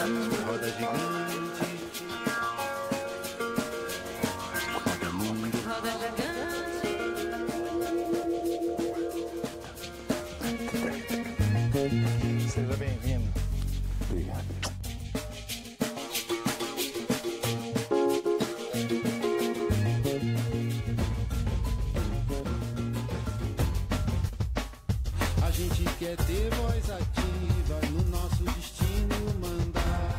mundo, roda gigante. Roda mundo, roda gigante. Seja bem-vindo. Obrigado. A gente quer ter voz ativa no nosso destino mandar.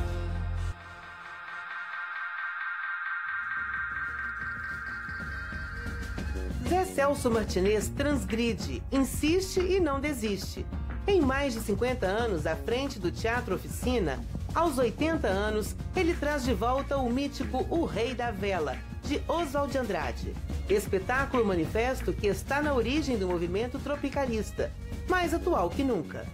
Zé Celso Martinez transgride, insiste e não desiste. Em mais de 50 anos à frente do Teatro Oficina, aos 80 anos, ele traz de volta o mítico O Rei da Vela, de Oswald de Andrade. Espetáculo manifesto que está na origem do movimento tropicalista, mais atual que nunca.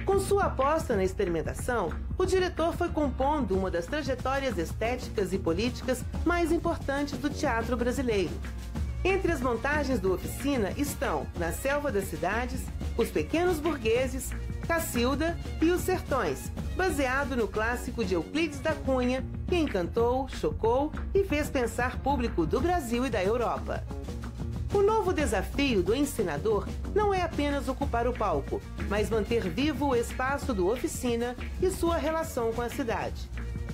Com sua aposta na experimentação, o diretor foi compondo uma das trajetórias estéticas e políticas mais importantes do teatro brasileiro. Entre as montagens do Oficina estão Na Selva das Cidades, Os Pequenos Burgueses, Cacilda e Os Sertões, baseado no clássico de Euclides da Cunha, que encantou, chocou e fez pensar público do Brasil e da Europa. O novo desafio do encenador não é apenas ocupar o palco, mas manter vivo o espaço do Oficina e sua relação com a cidade.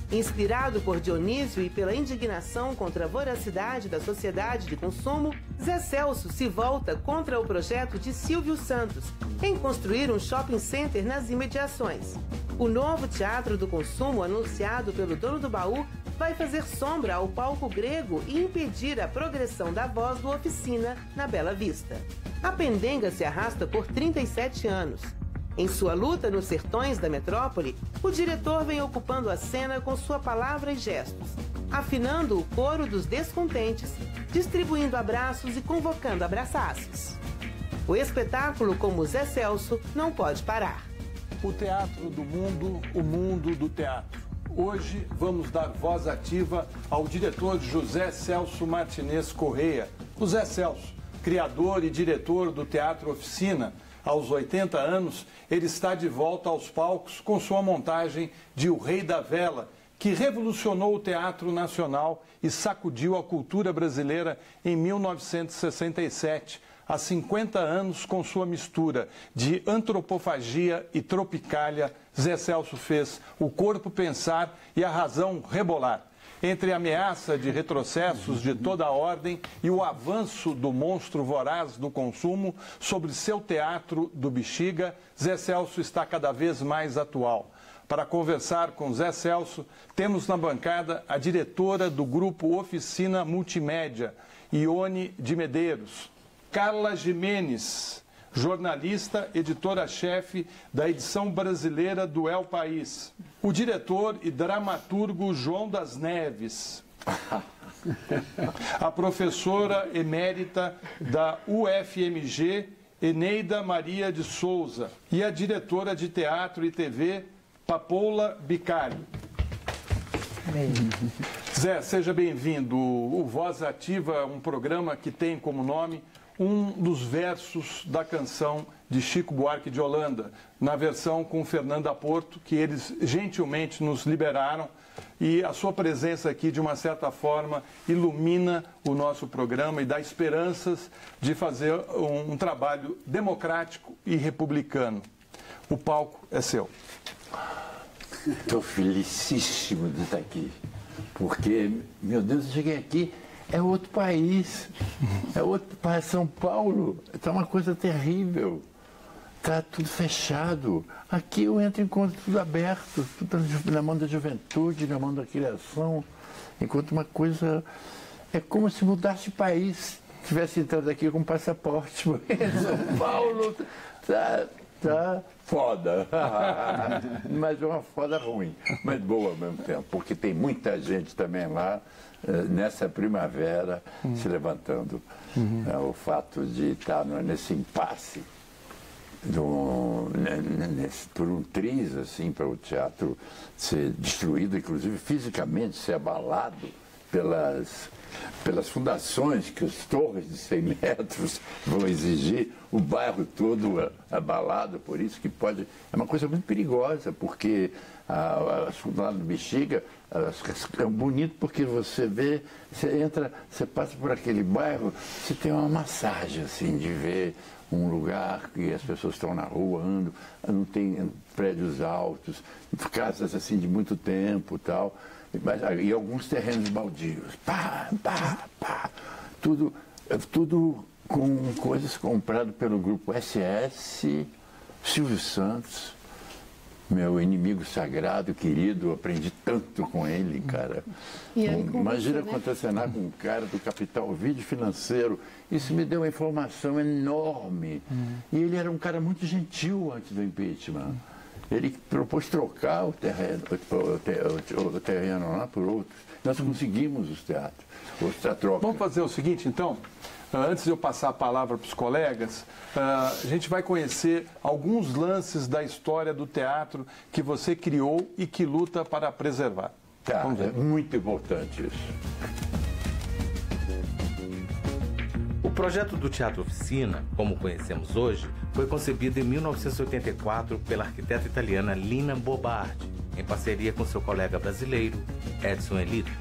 Inspirado por Dionísio e pela indignação contra a voracidade da sociedade de consumo, Zé Celso se volta contra o projeto de Silvio Santos em construir um shopping center nas imediações. O novo Teatro do Consumo, anunciado pelo dono do baú, vai fazer sombra ao palco grego e impedir a progressão da voz do Oficina na Bela Vista. A pendenga se arrasta por 37 anos. Em sua luta nos sertões da metrópole, o diretor vem ocupando a cena com sua palavra e gestos, afinando o coro dos descontentes, distribuindo abraços e convocando abraçaços. O espetáculo, como Zé Celso, não pode parar. O teatro do mundo, o mundo do teatro. Hoje vamos dar voz ativa ao diretor José Celso Martinez Correia. O Zé Celso, criador e diretor do Teatro Oficina, aos 80 anos, ele está de volta aos palcos com sua montagem de O Rei da Vela, que revolucionou o teatro nacional e sacudiu a cultura brasileira em 1967, há 50 anos com sua mistura de antropofagia e tropicália. Zé Celso fez o corpo pensar e a razão rebolar. Entre a ameaça de retrocessos de toda a ordem e o avanço do monstro voraz do consumo sobre seu teatro do Bexiga, Zé Celso está cada vez mais atual. Para conversar com Zé Celso, temos na bancada a diretora do grupo Oficina Multimédia, Ione de Medeiros, Carla Jimenez, jornalista, editora-chefe da edição brasileira do El País, o diretor e dramaturgo João das Neves, a professora emérita da UFMG, Eneida Maria de Souza, e a diretora de teatro e TV, Papoula Bicari. Zé, seja bem-vindo. O Voz Ativa é um programa que tem como nome um dos versos da canção de Chico Buarque de Holanda, na versão com Fernanda Porto, que eles gentilmente nos liberaram, e a sua presença aqui, de uma certa forma, ilumina o nosso programa e dá esperanças de fazer um trabalho democrático e republicano. O palco é seu. Estou felicíssimo de estar aqui, porque, meu Deus, eu cheguei aqui, é outro país, é outro país, São Paulo, está uma coisa terrível, está tudo fechado. Aqui eu entro e encontro tudo aberto, tudo na mão da juventude, na mão da criação, enquanto uma coisa, é como se mudasse de país, tivesse entrado aqui com passaporte. São Paulo tá foda, mas é uma foda ruim, mas boa ao mesmo tempo, porque tem muita gente também lá, nessa primavera, se levantando. O fato de estar nesse impasse, por um triz, assim, para o teatro ser destruído, inclusive fisicamente, ser abalado, pelas fundações, que as torres de 100 metros vão exigir, o bairro todo abalado, por isso que pode... É uma coisa muito perigosa, porque lá no Bexiga é bonito porque você vê, você entra, você passa por aquele bairro, você tem uma massagem, assim, de ver um lugar que as pessoas estão na rua, andam, não tem prédios altos, casas assim de muito tempo e tal. E alguns terrenos baldios. Pá, pá, pá. Tudo com coisas compradas pelo grupo SS, Silvio Santos, meu inimigo sagrado, querido, aprendi tanto com ele, cara. Imagina contracenar com um cara do Capital Vídeo Financeiro. Isso me deu uma informação enorme. E ele era um cara muito gentil antes do impeachment. Ele propôs trocar o terreno lá por outros. Nós conseguimos os teatros, a troca. Vamos fazer o seguinte, então? Antes de eu passar a palavra para os colegas, a gente vai conhecer alguns lances da história do teatro que você criou e que luta para preservar. Tá, é muito importante isso. O projeto do Teatro Oficina, como conhecemos hoje, foi concebido em 1984 pela arquiteta italiana Lina Bobardi, em parceria com seu colega brasileiro, Edson Elito.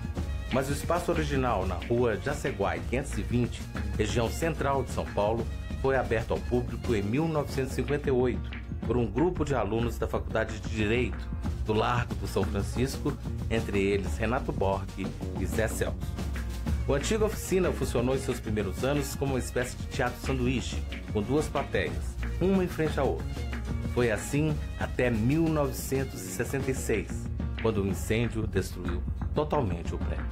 Mas o espaço original na rua Jaceguai 520, região central de São Paulo, foi aberto ao público em 1958 por um grupo de alunos da Faculdade de Direito do Largo do São Francisco, entre eles Renato Borghi e Zé Celso. O antigo Oficina funcionou em seus primeiros anos como uma espécie de teatro sanduíche, com duas plateias, uma em frente à outra. Foi assim até 1966, quando o incêndio destruiu totalmente o prédio.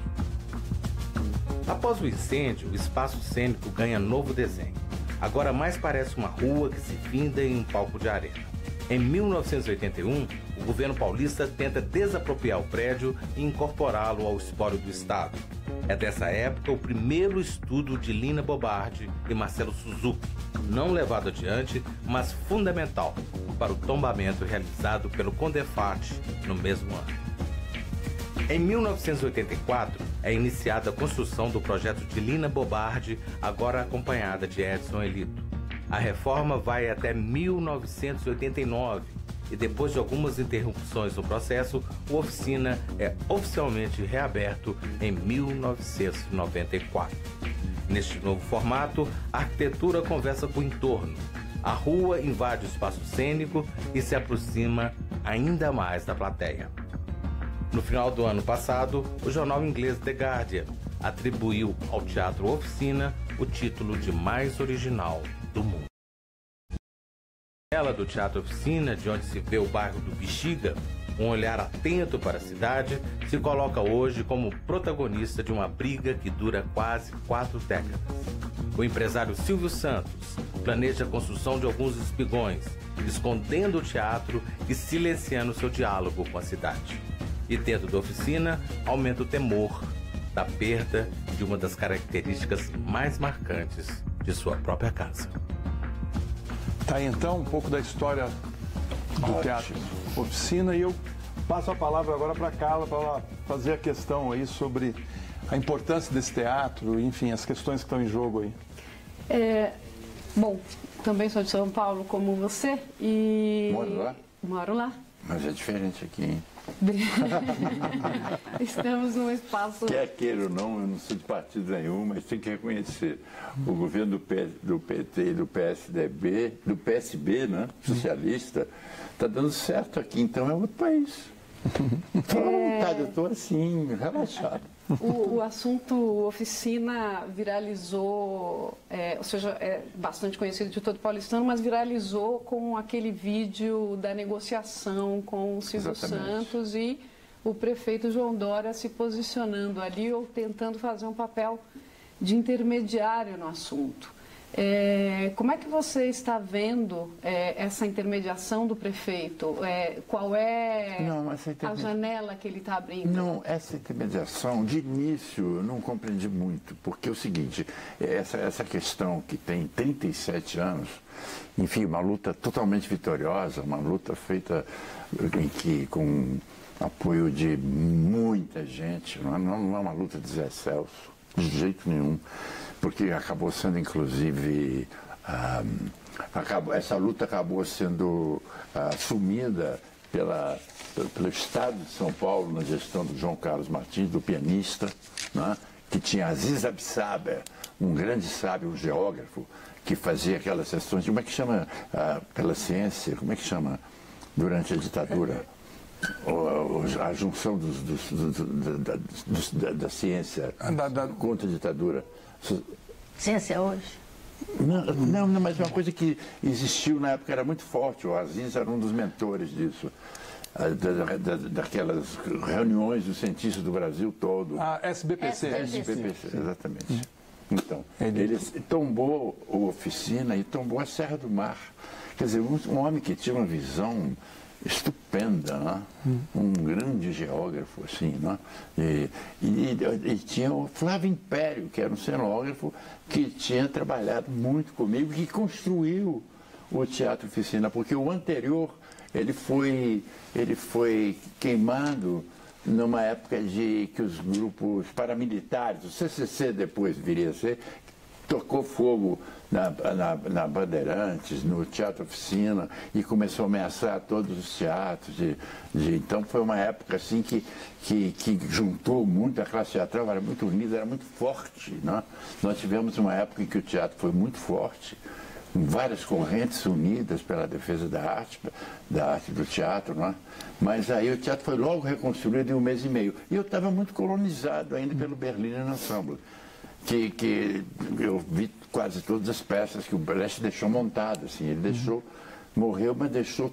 Após o incêndio, o espaço cênico ganha novo desenho. Agora mais parece uma rua que se finda em um palco de arena. Em 1981, o governo paulista tenta desapropriar o prédio e incorporá-lo ao espólio do Estado. É dessa época o primeiro estudo de Lina Bobardi e Marcelo Suzuki, não levado adiante, mas fundamental para o tombamento realizado pelo Condefat no mesmo ano. Em 1984, é iniciada a construção do projeto de Lina Bobardi, agora acompanhada de Edson Elito. A reforma vai até 1989 e depois de algumas interrupções no processo, o Oficina é oficialmente reaberto em 1994. Neste novo formato, a arquitetura conversa com o entorno. A rua invade o espaço cênico e se aproxima ainda mais da plateia. No final do ano passado, o jornal inglês The Guardian atribuiu ao Teatro Oficina o título de mais original do mundo. Ela do Teatro Oficina, de onde se vê o bairro do Bexiga, um olhar atento para a cidade, se coloca hoje como protagonista de uma briga que dura quase 4 décadas. O empresário Silvio Santos planeja a construção de alguns espigões, escondendo o teatro e silenciando seu diálogo com a cidade. E dentro da Oficina, aumenta o temor da perda de uma das características mais marcantes de sua própria casa. Tá aí então um pouco da história do Teatro Oficina, e eu passo a palavra agora para a Carla para ela fazer a questão aí sobre a importância desse teatro, enfim, as questões que estão em jogo aí. Bom, também sou de São Paulo como você e... Moro lá? Moro lá. Mas é diferente aqui, hein? Estamos num espaço... Quer queira ou não, eu não sou de partido nenhum, mas tem que reconhecer. O governo do PT e do PSB, né, socialista, está dando certo aqui, então é outro país. Estou à vontade, eu estou assim, relaxado. O assunto Oficina viralizou, ou seja, é bastante conhecido de todo paulistano, mas viralizou com aquele vídeo da negociação com o Silvio Santos e o prefeito João Dória se posicionando ali ou tentando fazer um papel de intermediário no assunto. Como é que você está vendo essa intermediação do prefeito? Qual é a janela que ele está abrindo? Não, essa intermediação, de início, eu não compreendi muito, porque é o seguinte, essa questão que tem 37 anos, enfim, uma luta totalmente vitoriosa, uma luta feita com apoio de muita gente, não é uma luta de Zé Celso, de jeito nenhum, porque acabou sendo, inclusive, essa luta acabou sendo assumida pelo Estado de São Paulo, na gestão do João Carlos Martins, do pianista, né, que tinha Aziz Absaber, um grande sábio, um geógrafo, que fazia aquelas sessões, como é que chama, pela ciência, como é que chama, durante a ditadura, a junção da ciência contra a ditadura. Ciência hoje? Não, mas uma coisa que existiu na época era muito forte, o Aziz era um dos mentores disso. Daquelas reuniões dos cientistas do Brasil todo. A SBPC. SBPC, exatamente. Então, ele tombou a oficina e tombou a Serra do Mar. Quer dizer, um homem que tinha uma visão estupenda, né? Um grande geógrafo, assim, né? E tinha o Flávio Império, que era um cenógrafo que tinha trabalhado muito comigo, que construiu o Teatro Oficina, porque o anterior ele foi queimado numa época de que os grupos paramilitares, o CCC depois viria a ser, tocou fogo na Bandeirantes, no Teatro Oficina, e começou a ameaçar todos os teatros. Então foi uma época assim que juntou muito, a classe teatral era muito unida, era muito forte. Né? Nós tivemos uma época em que o teatro foi muito forte, com várias correntes unidas pela defesa da arte do teatro, né? Mas aí o teatro foi logo reconstruído em 1 mês e meio. E eu estava muito colonizado ainda pelo Berliner Ensemble, que eu vi quase todas as peças que o Brecht deixou montadas, assim, ele deixou, morreu, mas deixou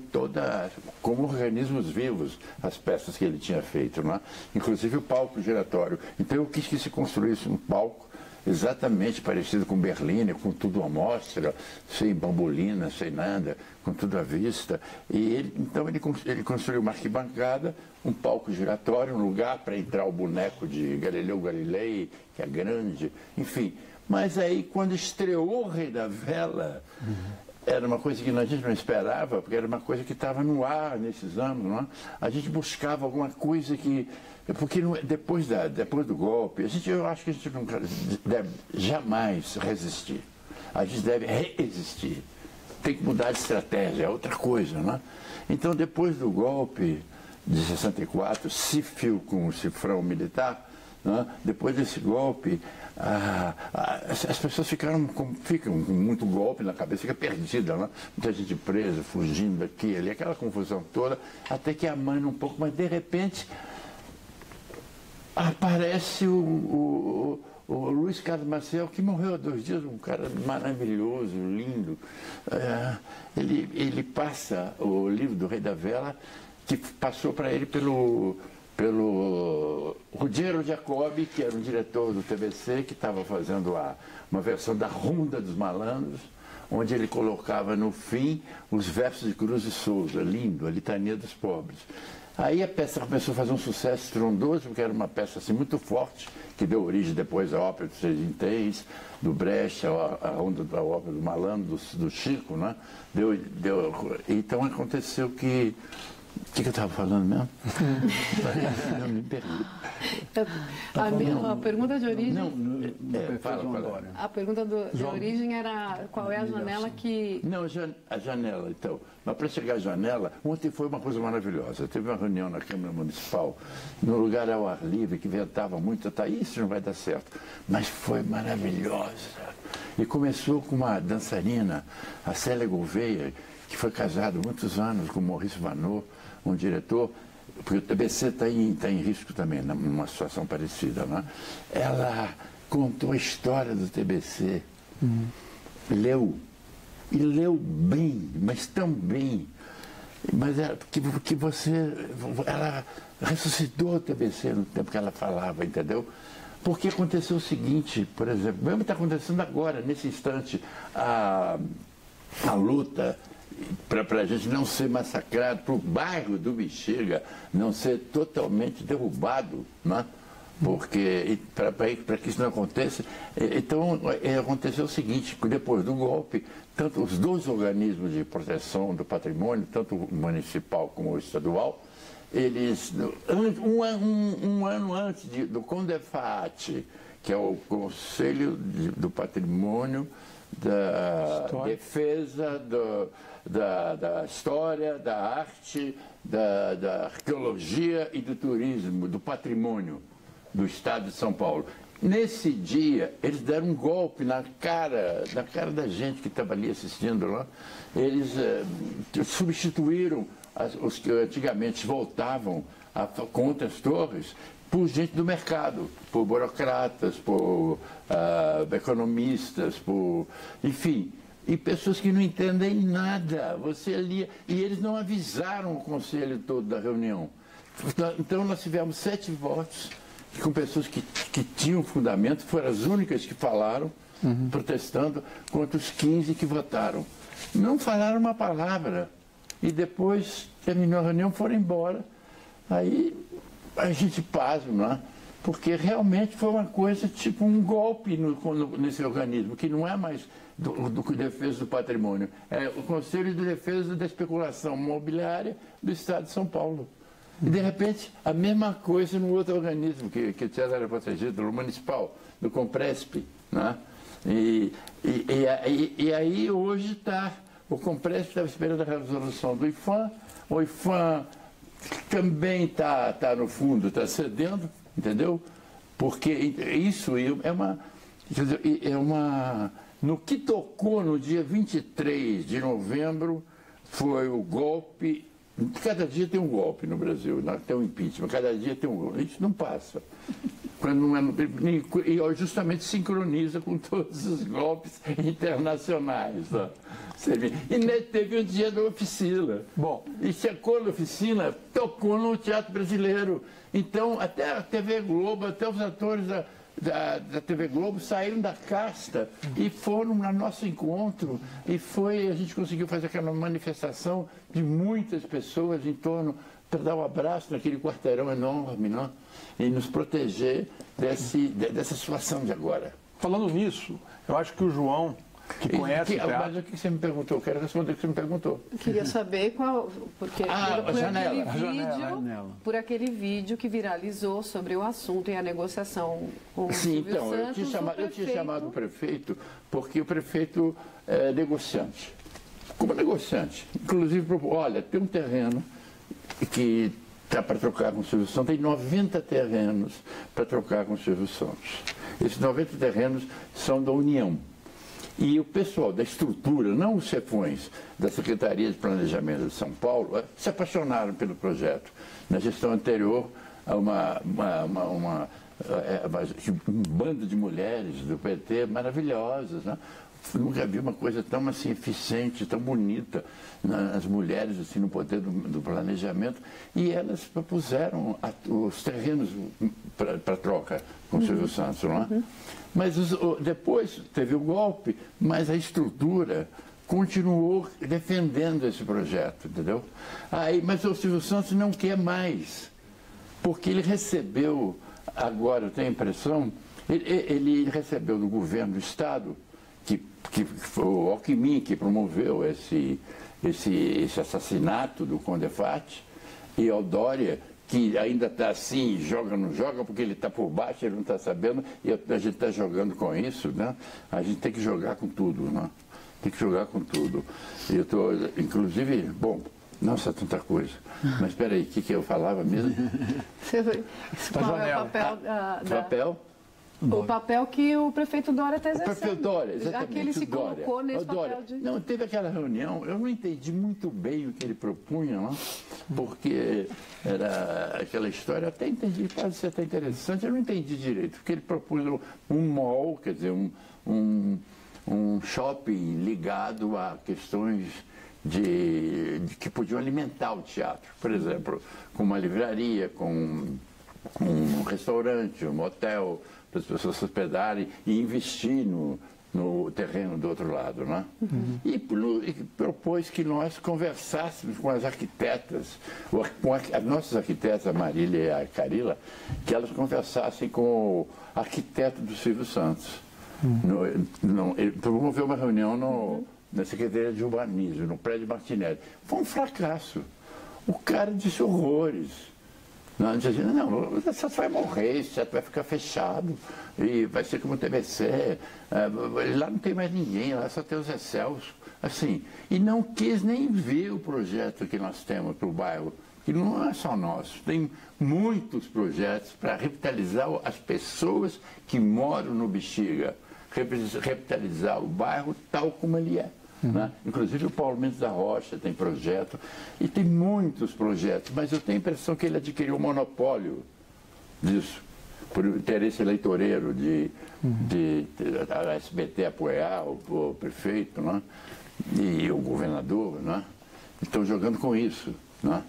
como organismos vivos, as peças que ele tinha feito, né? Inclusive o palco giratório. Então eu quis que se construísse um palco exatamente parecido com Berlim, com tudo à mostra, sem bambolina, sem nada, com tudo à vista. E então ele construiu uma arquibancada, um palco giratório, um lugar para entrar o boneco de Galileu Galilei, que é grande, enfim. Mas aí, quando estreou o Rei da Vela, era uma coisa que a gente não esperava, porque era uma coisa que estava no ar nesses anos, não é? A gente buscava alguma coisa que... Porque depois do golpe, eu acho que a gente não deve jamais resistir. A gente deve resistir. Tem que mudar de estratégia, é outra coisa, né? Então, depois do golpe de 64, CIFIL com o cifrão militar, né? Depois desse golpe, as pessoas ficam com muito golpe na cabeça, fica perdida, né? Muita gente presa, fugindo daqui, ali, aquela confusão toda, até que amana um pouco, mas de repente aparece o Luiz Carlos Maciel, que morreu há 2 dias, um cara maravilhoso, lindo. Ele passa o livro do Rei da Vela, que passou para ele pelo Ruggiero Jacobi, que era um diretor do TBC, que estava fazendo uma versão da Ronda dos Malandros, onde ele colocava no fim os versos de Cruz de Souza, lindo, a Litania dos Pobres. Aí a peça começou a fazer um sucesso estrondoso, porque era uma peça assim, muito forte, que deu origem depois à ópera dos Três Vinténs, do Brecht, a onda da ópera do Malandro, do Chico, né? Então aconteceu que... O que eu estava falando mesmo? Não me perdi. A pergunta de origem... Fala. A pergunta de origem era qual é a janela que... Não, a janela, então. Mas para chegar à janela, ontem foi uma coisa maravilhosa. Teve uma reunião na Câmara Municipal, num lugar ao ar livre, que ventava muito, isso não vai dar certo. Mas foi maravilhosa. E começou com uma dançarina, a Célia Gouveia, que foi casada há muitos anos com o Maurice Vanot, um diretor, porque o TBC está em risco também, numa situação parecida, né? Ela contou a história do TBC, leu bem, mas tão bem, mas ela ressuscitou o TBC no tempo que ela falava, entendeu? Porque aconteceu o seguinte, por exemplo, mesmo está acontecendo agora, nesse instante, a luta para a gente não ser massacrado, para o bairro do Bexiga não ser totalmente derrubado, né? Porque, para que isso não aconteça, então aconteceu o seguinte, depois do golpe, tanto os dois organismos de proteção do patrimônio, tanto o municipal como o estadual, eles, um ano antes do CONDEFAT, que é o Conselho do Patrimônio, da defesa, da história, da arte, da arqueologia e do turismo, do patrimônio do Estado de São Paulo. Nesse dia, eles deram um golpe na cara da gente que estava ali assistindo lá. Eles substituíram os que antigamente voltavam contra as torres por gente do mercado, por burocratas, por economistas, enfim, e pessoas que não entendem nada. Você lia, e eles não avisaram o conselho todo da reunião. Então nós tivemos 7 votos com pessoas que tinham fundamento, foram as únicas que falaram, protestando, contra os 15 que votaram. Não falaram uma palavra. E depois terminou a reunião, foram embora. Aí a gente pasma, não é? Porque realmente foi uma coisa tipo um golpe nesse organismo, que não é mais do Defesa do Patrimônio, é o Conselho de Defesa da Especulação Imobiliária do Estado de São Paulo. E de repente, a mesma coisa no outro organismo, que o César era protegido, no municipal, do Compresp, né? E aí hoje está, o Compresp estava esperando a resolução do IPHAN, o IPHAN também está no fundo, está cedendo, entendeu? Porque isso é uma... No que tocou no dia 23 de novembro, foi o golpe. Cada dia tem um golpe no Brasil, tem um impeachment, cada dia tem um golpe. Isso não passa. Quando não é, e justamente sincroniza com todos os golpes internacionais. Ó. E teve o dia da oficina. Bom, e chegou na oficina, tocou no Teatro Brasileiro. Então, até a TV Globo, até os atores da TV Globo saíram da casta e foram no nosso encontro. E a gente conseguiu fazer aquela manifestação de muitas pessoas em torno, para dar um abraço naquele quarteirão enorme, não? E nos proteger dessa situação de agora. Falando nisso, eu acho que o João, que conhece o teatro... Mas o que você me perguntou? Eu quero responder o que você me perguntou. Eu queria saber qual... Porque a janela. Por aquele vídeo que viralizou sobre o assunto e a negociação com o Sim, Silvio então, Santos, eu tinha chamado o prefeito porque o prefeito é negociante. Como negociante. Inclusive, olha, tem um terreno que está para trocar com o Silvio Santos, tem 90 terrenos para trocar com o Silvio Santos. Esses 90 terrenos são da União. E o pessoal da estrutura, não os chefões da Secretaria de Planejamento de São Paulo, se apaixonaram pelo projeto. Na gestão anterior, uma banda de mulheres do PT maravilhosas, né? Nunca vi uma coisa tão assim, eficiente, tão bonita, as mulheres assim, no poder do planejamento, e elas propuseram os terrenos para troca com o Silvio Santos, não é? Mas depois teve o golpe, mas a estrutura continuou defendendo esse projeto, entendeu? Mas o Silvio Santos não quer mais, porque ele recebeu, agora eu tenho a impressão, ele recebeu do governo do Estado, que foi o Alckmin que promoveu esse assassinato do CONDEFAT, e o Dória, que ainda está assim, joga, não joga, porque ele está por baixo, ele não está sabendo, e a gente está jogando com isso, né? A gente tem que jogar com tudo, né? Tem que jogar com tudo. E eu estou, inclusive, bom, nossa, tanta coisa. Mas espera aí, o que eu falava mesmo? Qual é o papel papel? O papel que o prefeito Dória está exercendo. O prefeito Dória, exatamente. Já que ele se colocou nesse papel de... Não, teve aquela reunião, eu não entendi muito bem o que ele propunha, não? Porque era aquela história, até entendi, pode ser até interessante, eu não entendi direito, porque ele propunha um mall, quer dizer, um shopping ligado a questões que podiam alimentar o teatro. Por exemplo, com uma livraria, com um restaurante, um hotel, para as pessoas se hospedarem e investir no terreno do outro lado, né? E propôs que nós conversássemos com as arquitetas, com as nossas arquitetas, a Marília e a Carila, que elas conversassem com o arquiteto do Silvio Santos. Ele promoveu uma reunião na Secretaria de Urbanismo, no prédio Martinelli. Foi um fracasso. O cara disse horrores. Não, dizia, não, você vai morrer, esse teatro vai ficar fechado, e vai ser como o TBC, lá não tem mais ninguém, lá só tem o Zé Celso, assim, e não quis nem ver o projeto que nós temos para o bairro, que não é só nosso, tem muitos projetos para revitalizar as pessoas que moram no Bexiga, revitalizar o bairro tal como ele é. Né? Inclusive o Paulo Mendes da Rocha tem projeto, e tem muitos projetos, mas eu tenho a impressão que ele adquiriu o monopólio disso, por interesse eleitoreiro a SBT apoiar o prefeito, né? E o governador, né? Estão jogando com isso, né?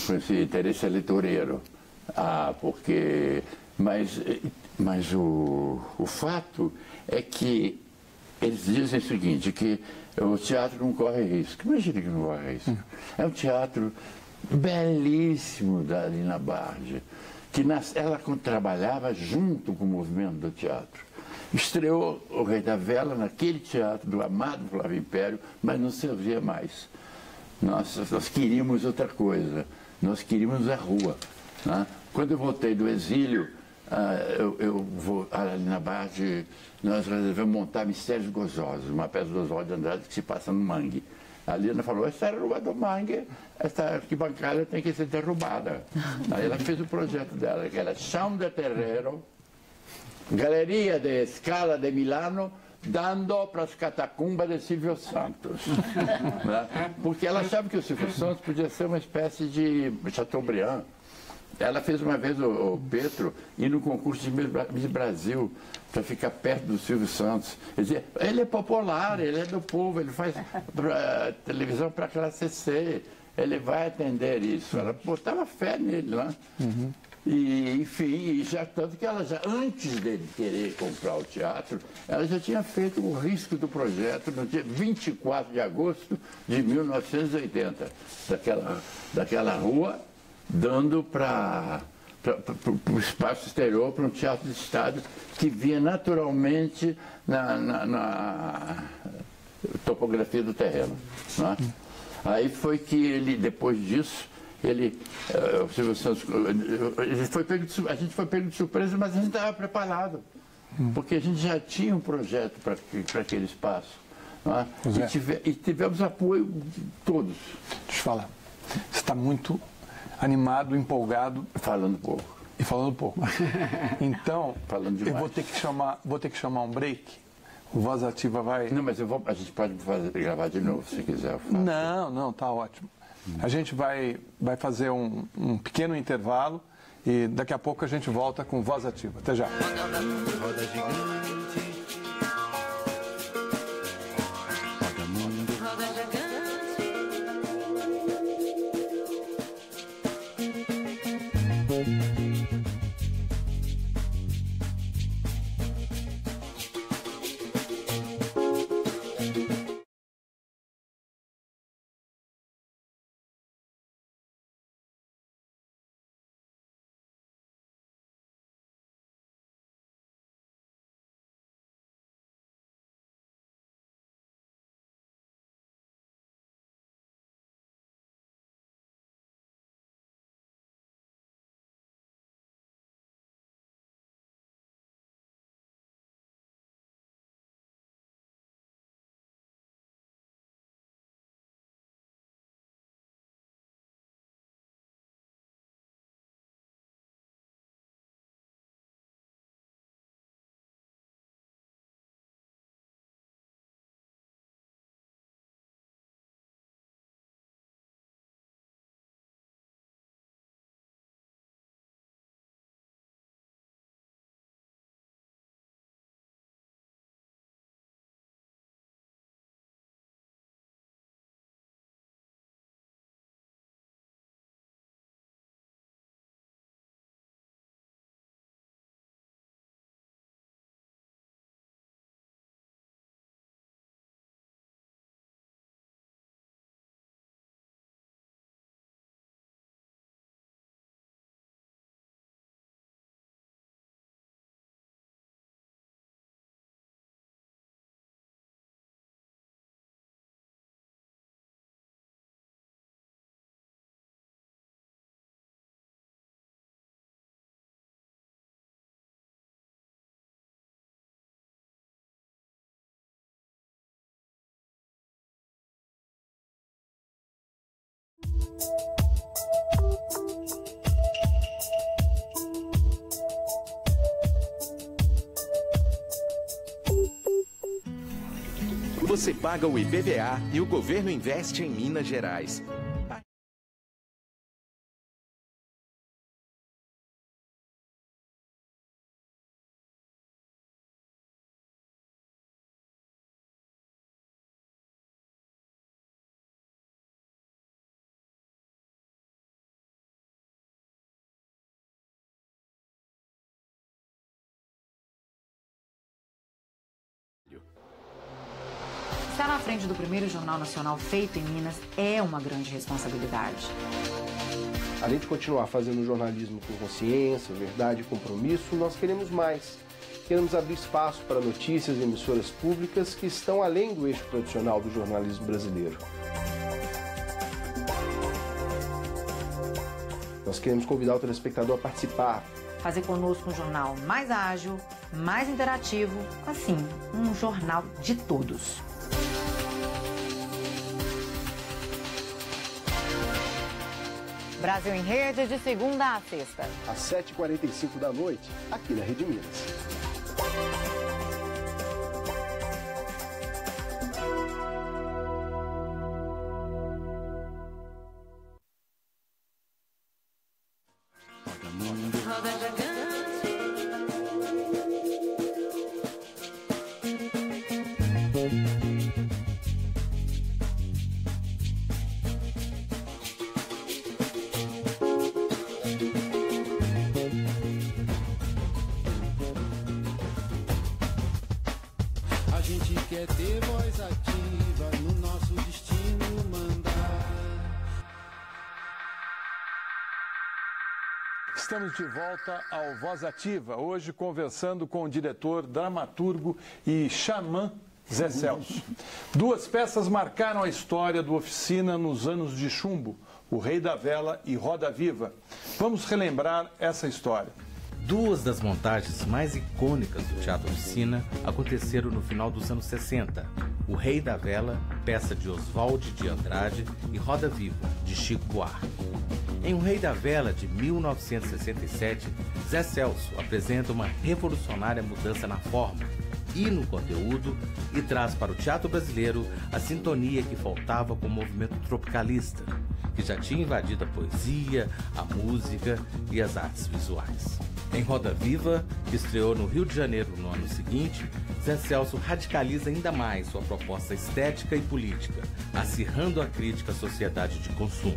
Com esse interesse eleitoreiro. Mas o fato é que eles dizem o seguinte, que o teatro não corre risco. Imagina que não corre risco. É um teatro belíssimo da Lina Bardi, que ela trabalhava junto com o movimento do teatro. Estreou O Rei da Vela naquele teatro do amado Flávio Império, mas não servia mais. Nós queríamos outra coisa, nós queríamos a rua. Né? Quando eu voltei do exílio, a Lina Bardi, nós resolvemos montar Mistérios Gozosos, uma peça do Oswald de Andrade que se passa no Mangue. A Lina falou, essa rua do Mangue, essa arquibancada tem que ser derrubada. Aí ela fez o projeto dela, que era Chão de Terreiro, Galeria de Scala de Milano, dando para as catacumbas de Silvio Santos. Né? Porque ela achava que o Silvio Santos podia ser uma espécie de Chateaubriand. Ela fez uma vez o Petro ir no concurso de Miss Brasil para ficar perto do Silvio Santos. Ele é popular, ele é do povo, ele faz televisão para a classe C, ele vai atender isso. Ela botava fé nele, né? E, enfim, tanto que ela já, antes dele querer comprar o teatro, ela já tinha feito o risco do projeto no dia 24 de agosto de 1980, daquela rua, dando para o espaço exterior, para um teatro de estado que vinha naturalmente na topografia do terreno. Né? Aí foi que ele, depois disso, o Silvio Santos, a gente foi pego de surpresa, mas a gente estava preparado, porque a gente já tinha um projeto para aquele espaço. Né? E tivemos apoio de todos. Deixa eu falar, você está muito animado, empolgado. Falando pouco. E falando pouco. Então, eu vou ter que chamar um break. O Voz Ativa vai... Não, mas a gente pode gravar de novo, se quiser. Não, tá ótimo. A gente vai fazer um pequeno intervalo e daqui a pouco a gente volta com Voz Ativa. Até já. Roda gigante. Você paga o IPVA e o governo investe em Minas Gerais. Estar na frente do primeiro jornal nacional feito em Minas é uma grande responsabilidade. Além de continuar fazendo jornalismo com consciência, verdade e compromisso, nós queremos mais. Queremos abrir espaço para notícias e emissoras públicas que estão além do eixo tradicional do jornalismo brasileiro. Nós queremos convidar o telespectador a participar. Fazer conosco um jornal mais ágil, mais interativo, assim, um jornal de todos. Brasil em Rede, de segunda a sexta. Às 7h45 da noite, aqui na Rede Minas. A gente quer ter voz ativa no nosso destino mandar. Estamos de volta ao Voz Ativa, hoje conversando com o diretor, dramaturgo e xamã Zé Celso. Duas peças marcaram a história do Oficina nos anos de chumbo, O Rei da Vela e Roda Viva. Vamos relembrar essa história. Duas das montagens mais icônicas do Teatro Oficina aconteceram no final dos anos 60. O Rei da Vela, peça de Oswald de Andrade, e Roda Viva, de Chico Buarque. Em O Rei da Vela, de 1967, Zé Celso apresenta uma revolucionária mudança na forma e no conteúdo e traz para o teatro brasileiro a sintonia que faltava com o movimento tropicalista, que já tinha invadido a poesia, a música e as artes visuais. Em Roda Viva, que estreou no Rio de Janeiro no ano seguinte, Zé Celso radicaliza ainda mais sua proposta estética e política, acirrando a crítica à sociedade de consumo.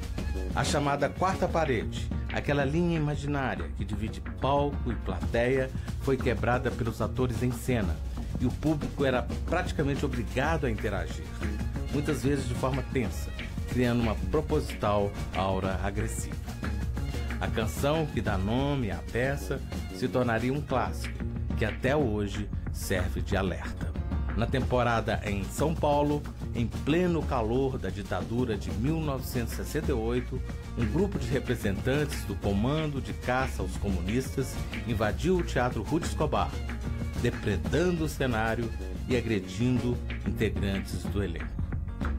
A chamada quarta parede, aquela linha imaginária que divide palco e plateia, foi quebrada pelos atores em cena, e o público era praticamente obrigado a interagir, muitas vezes de forma tensa, criando uma proposital aura agressiva. A canção que dá nome à peça se tornaria um clássico, que até hoje serve de alerta. Na temporada em São Paulo, em pleno calor da ditadura de 1968, um grupo de representantes do Comando de Caça aos Comunistas invadiu o Teatro Rudy Escobar, depredando o cenário e agredindo integrantes do elenco.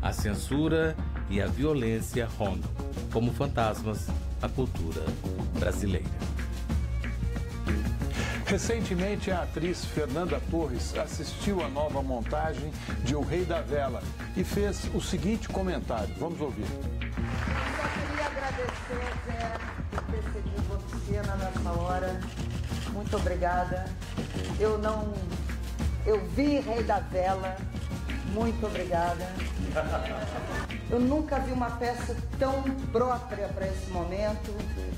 A censura e a violência rondam, como fantasmas, a cultura brasileira. Recentemente, a atriz Fernanda Torres assistiu à nova montagem de O Rei da Vela e fez o seguinte comentário. Vamos ouvir. Só queria agradecer, Zé, por ter cedido a Oficina nessa hora. Muito obrigada. Eu vi Rei da Vela. Muito obrigada. Eu nunca vi uma peça tão própria para esse momento.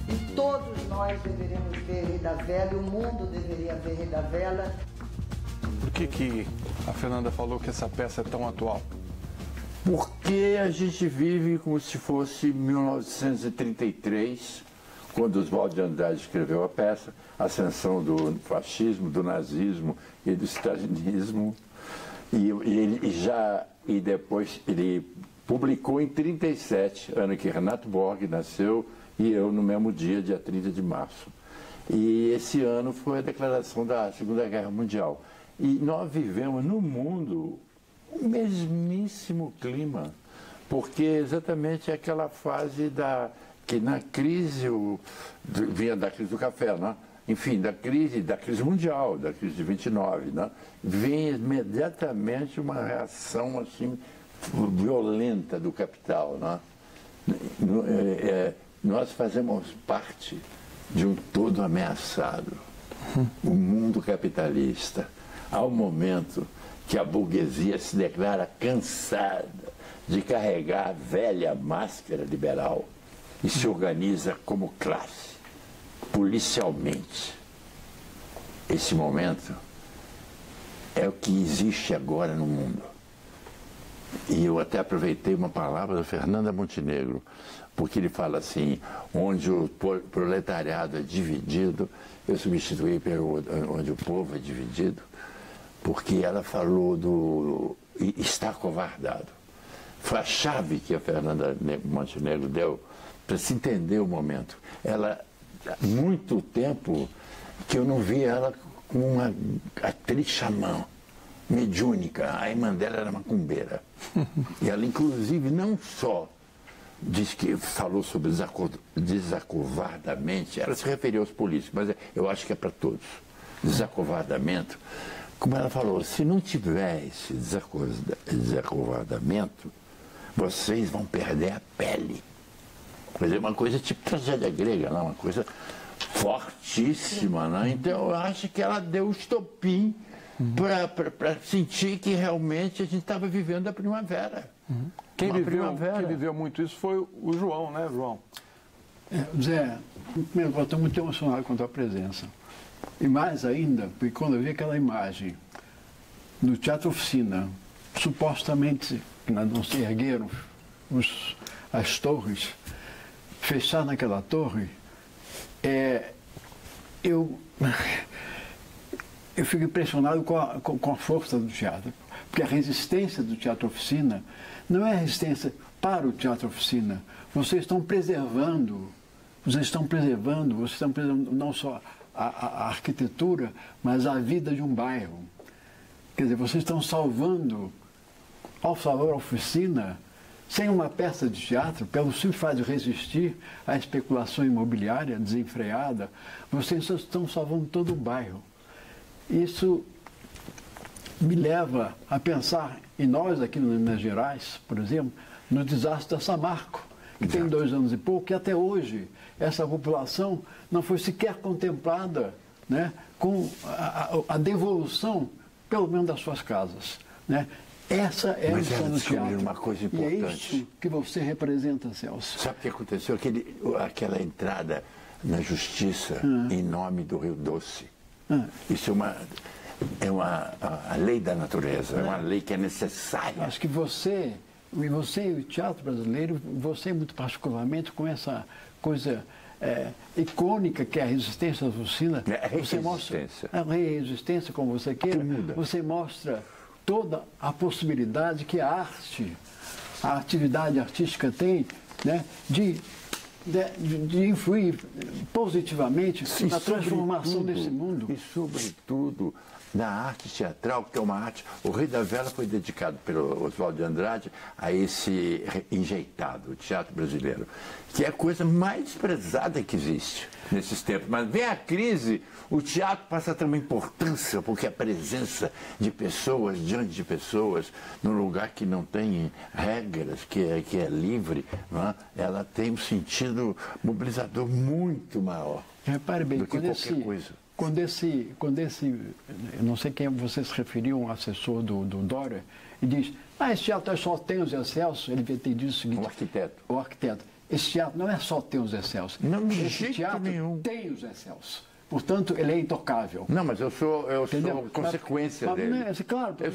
E todos nós deveríamos ver Rei da Vela, e o mundo deveria ver Rei da Vela. Por que a Fernanda falou que essa peça é tão atual? Porque a gente vive como se fosse 1933, quando Oswald de Andrade escreveu a peça, a ascensão do fascismo, do nazismo e do stalinismo. E depois ele publicou em 1937, ano que Renato Borg nasceu e eu no mesmo dia 30 de março. E esse ano foi a declaração da Segunda Guerra Mundial. E nós vivemos no mundo o mesmíssimo clima porque exatamente é aquela fase que na crise, vinha da crise do café, né? Enfim, da crise mundial, da crise de 29, né? Vinha imediatamente uma reação assim, violenta do capital. Né? Nós fazemos parte de um todo ameaçado, o mundo capitalista. Há um momento que a burguesia se declara cansada de carregar a velha máscara liberal e se organiza como classe, policialmente. Esse momento é o que existe agora no mundo. E eu até aproveitei uma palavra da Fernanda Montenegro, porque ele fala assim, onde o proletariado é dividido, eu substituí pelo onde o povo é dividido, porque ela falou do estar covardado. Foi a chave que a Fernanda Montenegro deu para se entender o momento. Ela, há muito tempo que eu não vi ela como uma atriz xamã, mediúnica. A irmã dela era macumbeira. E ela, inclusive, não só diz que falou sobre desacovardamente, ela se referiu aos políticos, mas eu acho que é para todos. Desacovardamento. Como ela falou, se não tiver esse desacovardamento, vocês vão perder a pele. Quer dizer, uma coisa tipo tragédia grega, não? Uma coisa fortíssima. Né? Então, eu acho que ela deu o estopim para sentir que realmente a gente estava vivendo a primavera. Quem viveu muito isso foi o João, né, João? Zé, primeiro, eu estou muito emocionado com a tua presença. E mais ainda, porque quando eu vi aquela imagem no Teatro Oficina, supostamente, não se ergueram as torres, fechar naquela torre, eu fico impressionado com a força do teatro. Porque a resistência do Teatro Oficina não é resistência para o Teatro Oficina. Vocês estão preservando não só a arquitetura, mas a vida de um bairro. Quer dizer, vocês estão salvando, ao salvar a Oficina, sem uma peça de teatro, pelo simples fato de resistir à especulação imobiliária desenfreada, vocês estão salvando todo o bairro. Isso me leva a pensar, e nós aqui no Minas Gerais, por exemplo, no desastre da Samarco, que tem 2 anos e pouco, e até hoje essa população não foi sequer contemplada, né, com a devolução, pelo menos, das suas casas. Né? Essa é a missão do teatro. Uma coisa importante. E é isso que você representa, Celso. Sabe o que aconteceu? Aquela entrada na justiça em nome do Rio Doce. Isso é a lei da natureza, é uma lei que é necessária. Acho que você e o teatro brasileiro, você muito particularmente, com essa coisa icônica que é a resistência da Oficina, você mostra a resistência, como você queira, você mostra toda a possibilidade que a arte, a atividade artística tem, né, de influir positivamente na transformação desse mundo. E, sobretudo, na arte teatral, que é uma arte... O Rei da Vela foi dedicado pelo Oswald de Andrade a esse enjeitado, o teatro brasileiro, que é a coisa mais desprezada que existe nesses tempos. Mas vem a crise, o teatro passa a ter uma importância, porque a presença de pessoas diante de pessoas, num lugar que não tem regras, que é livre, não é? Ela tem um sentido mobilizador muito maior. Repare bem, do que qualquer coisa. Quando esse, eu não sei quem você se referiu, um assessor do Dória, e diz, esse teatro só tem os Zé Celso, ele devia ter dito o seguinte... O arquiteto. Esse teatro não é só tem os Zé Celso. Não, de esse jeito teatro nenhum. Tem os Zé Celso. Portanto, ele é intocável. Não, mas eu sou consequência dele. Claro, porque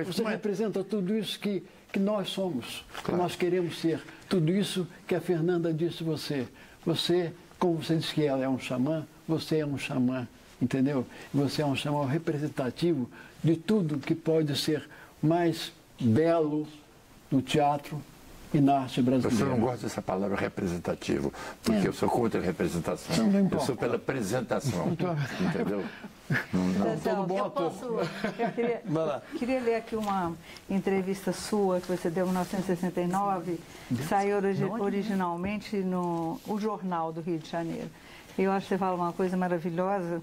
você representa tudo isso que nós somos, que nós queremos ser. Tudo isso que a Fernanda disse você. Você, como você disse que ela é um xamã, você é um xamã, entendeu? Você é um xamã representativo de tudo que pode ser mais belo no teatro e na arte brasileira. Eu só não gosto dessa palavra representativo, porque eu sou contra a representação. Eu sou pela apresentação, entendeu? Eu queria ler aqui uma entrevista sua que você deu em 1969, que saiu originalmente no O Jornal do Rio de Janeiro. Eu acho que você fala uma coisa maravilhosa,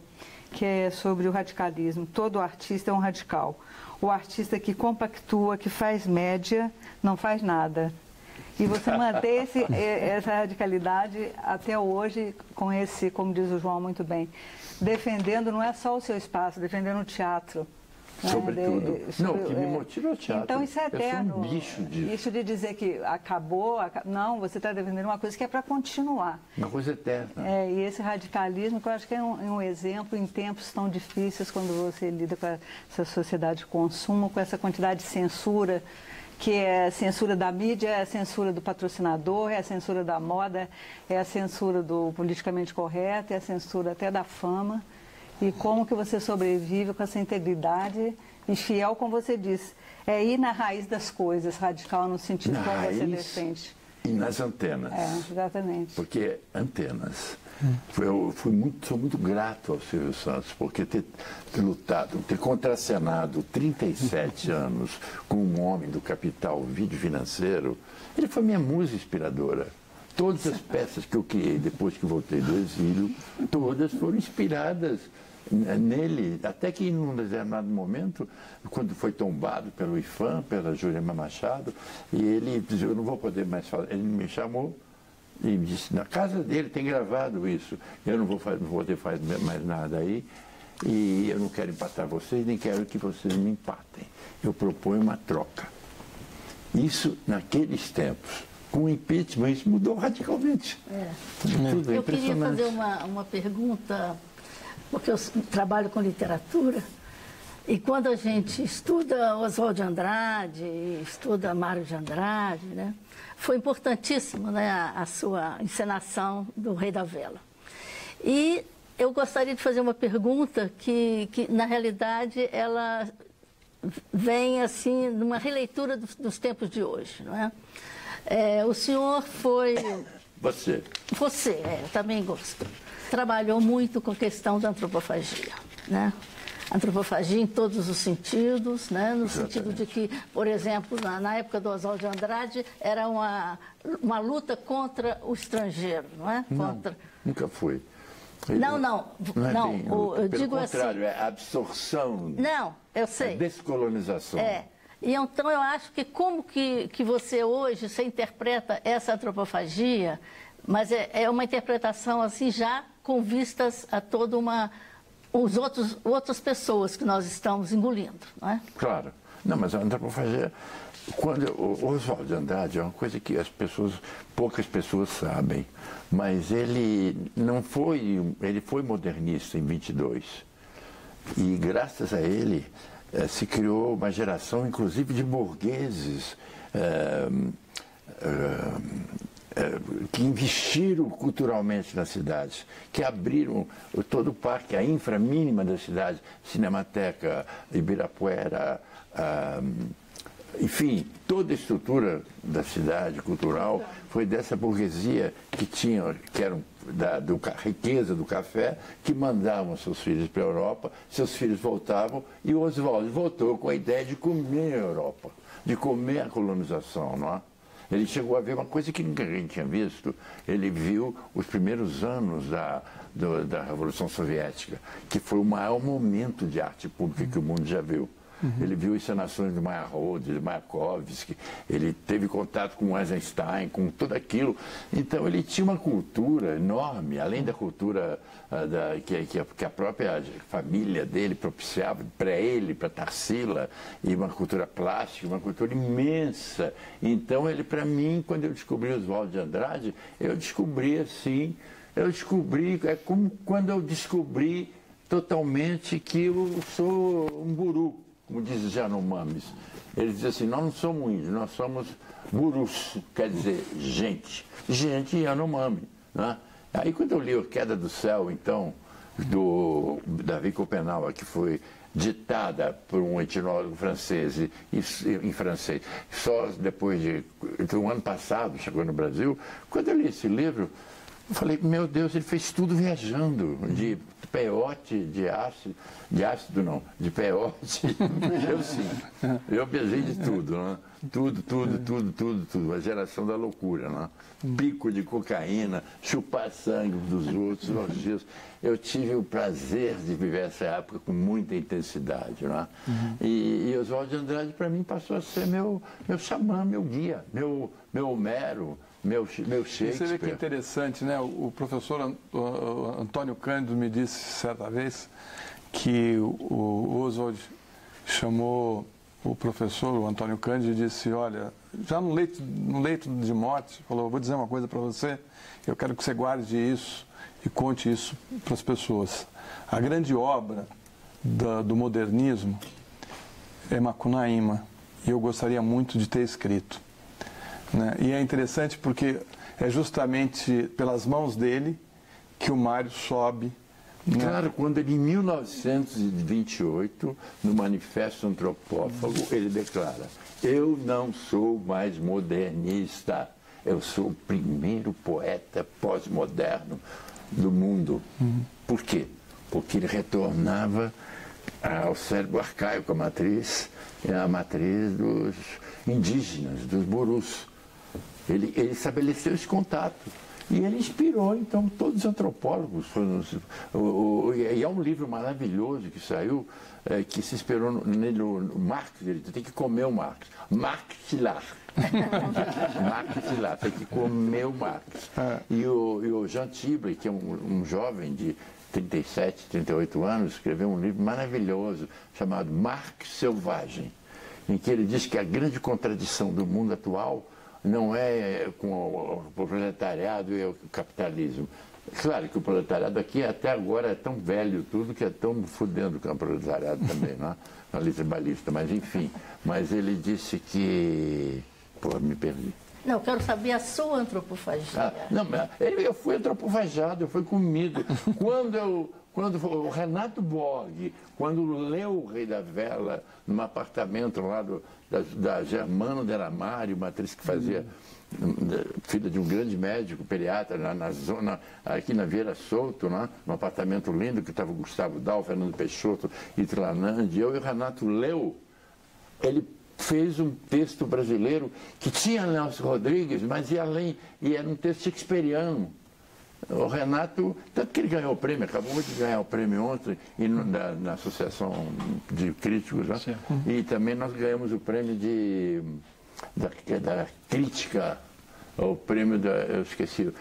que é sobre o radicalismo. Todo artista é um radical. O artista que compactua, que faz média, não faz nada. E você mantém essa radicalidade até hoje com esse, como diz o João muito bem, defendendo não é só o seu espaço, defendendo o teatro. Sobretudo. Não, o que me motiva é o teatro. Então isso é eterno. Eu sou um bicho disso. Isso de dizer que acabou, não, você está defendendo uma coisa que é para continuar. Uma coisa eterna. E esse radicalismo, que eu acho que é um exemplo em tempos tão difíceis, quando você lida com essa sociedade de consumo, com essa quantidade de censura, que é a censura da mídia, é a censura do patrocinador, é a censura da moda, é a censura do politicamente correto, é a censura até da fama. E como que você sobrevive com essa integridade e fiel, como você disse, é ir na raiz das coisas, radical no sentido como você defende. E nas antenas. Exatamente. Porque antenas. Eu sou muito grato ao Silvio Santos, porque ter lutado, ter contracenado 37 anos com um homem do capital vídeo financeiro, ele foi minha musa inspiradora. Todas as peças que eu criei depois que voltei do exílio, todas foram inspiradas nele, até que em um determinado momento, quando foi tombado pelo IFAM, pela Jurema Machado, e ele disse, eu não vou poder mais falar, ele me chamou e disse, na casa dele tem gravado isso, eu não vou poder fazer mais nada aí, e eu não quero empatar vocês, nem quero que vocês me empatem. Eu proponho uma troca. Isso, naqueles tempos, com o impeachment, isso mudou radicalmente. Tudo eu queria fazer uma pergunta, porque eu trabalho com literatura, e quando a gente estuda Oswald de Andrade, estuda Mário de Andrade, né, foi importantíssimo, né, a sua encenação do Rei da Vela. E eu gostaria de fazer uma pergunta que na realidade, ela vem assim, numa releitura dos tempos de hoje, não é? O senhor foi... Você, eu também gosto. Trabalhou muito com a questão da antropofagia, né? Antropofagia em todos os sentidos, né? No sentido de que, por exemplo, na época do Oswald de Andrade, era uma luta contra o estrangeiro, não é? Nunca foi. Não, eu digo assim... Pelo contrário, é a absorção. Não, eu sei. A descolonização. E então eu acho que como que você hoje, você interpreta essa antropofagia, mas é uma interpretação assim já com vistas a toda outras pessoas que nós estamos engolindo, não é? Claro. Não, mas a antropofagia, o Oswald de Andrade é uma coisa que poucas pessoas sabem, mas ele foi modernista em 22. E graças a ele se criou uma geração, inclusive, de burgueses que investiram culturalmente nas cidades, que abriram todo o parque, a infra mínima da cidade, Cinemateca, Ibirapuera, enfim, toda a estrutura da cidade cultural foi dessa burguesia que era da riqueza do café, que mandavam seus filhos para a Europa, seus filhos voltavam, e o Oswald voltou com a ideia de comer a Europa, de comer a colonização, não é? Ele chegou a ver uma coisa que ninguém tinha visto. Ele viu os primeiros anos da Revolução Soviética, que foi o maior momento de arte pública que o mundo já viu. Ele viu encenações de Meyerhold, de Mayakovsky, ele teve contato com Eisenstein, com tudo aquilo. Então ele tinha uma cultura enorme, além da cultura que a própria família dele propiciava para ele, para Tarsila, e uma cultura plástica, uma cultura imensa. Então ele, para mim, quando eu descobri Oswald de Andrade, eu descobri, é como quando eu descobri totalmente que eu sou um guru, como diz os Yanomamis. Ele diz assim, nós não somos índios, nós somos gurus, quer dizer, gente Yanomami, né? Aí quando eu li A Queda do Céu, então, do Davi Copenhague, que foi ditada por um etnólogo francês, em francês, só depois do ano passado, chegou no Brasil, quando eu li esse livro, Eu falei, meu Deus, ele fez tudo viajando, de peiote, de ácido não, de peiote. Eu sim, eu viajei de tudo, né? Tudo, a geração da loucura, né? Pico de cocaína, chupar sangue dos outros, orgias. Eu tive o prazer de viver essa época com muita intensidade, né? E Oswald de Andrade, para mim, passou a ser meu xamã, meu guia, meu Homero, meu Shakespeare. Você vê que interessante, né? O professor Antônio Cândido me disse certa vez que o Oswald chamou o professor, o Antônio Cândido, e disse, olha, já no leito de morte, falou, vou dizer uma coisa para você, eu quero que você guarde isso e conte isso para as pessoas. A grande obra do modernismo é Macunaíma, e eu gostaria muito de ter escrito. Né? E é interessante porque é justamente pelas mãos dele que o Mário sobe. Claro, quando ele, em 1928, no Manifesto Antropófago, ele declara, eu não sou mais modernista, eu sou o primeiro poeta pós-moderno do mundo. Por quê? Porque ele retornava ao cérebro arcaico, a matriz dos indígenas, dos burus. Ele estabeleceu esse contato. E ele inspirou, então, todos os antropólogos. E é um livro maravilhoso que saiu, que se inspirou nele, o Marx. Ele tem que comer o Marx. Marxilar. Marxilar, tem que comer o Marx. E o Jean Tibre, que é um jovem de 37, 38 anos, escreveu um livro maravilhoso chamado Marx Selvagem, em que ele diz que a grande contradição do mundo atual não é com o proletariado e o capitalismo. Claro que o proletariado aqui até agora é tão velho tudo que é tão fudendo com o proletariado também, não é? A lei trabalhista, mas enfim. Mas ele disse que... Pô, me perdi. Não, eu quero saber a sua antropofagia. Eu fui antropofagiado, eu fui comido. Quando o Renato Borg, quando leu O Rei da Vela, num apartamento lá da Germano Delamário, uma atriz que fazia, filha de um grande médico pediatra, na zona, aqui na Vieira Souto, né? Num apartamento lindo que estava o Gustavo Dal, Fernando Peixoto e Tlanandi. Eu e o Renato leu, ele fez um texto brasileiro que tinha Nelson Rodrigues, mas ia além, e era um texto shakespeariano. O Renato, tanto que ele ganhou o prêmio, acabou de ganhar o prêmio ontem na Associação de Críticos, né? E também nós ganhamos o prêmio da crítica, o prêmio eu esqueci,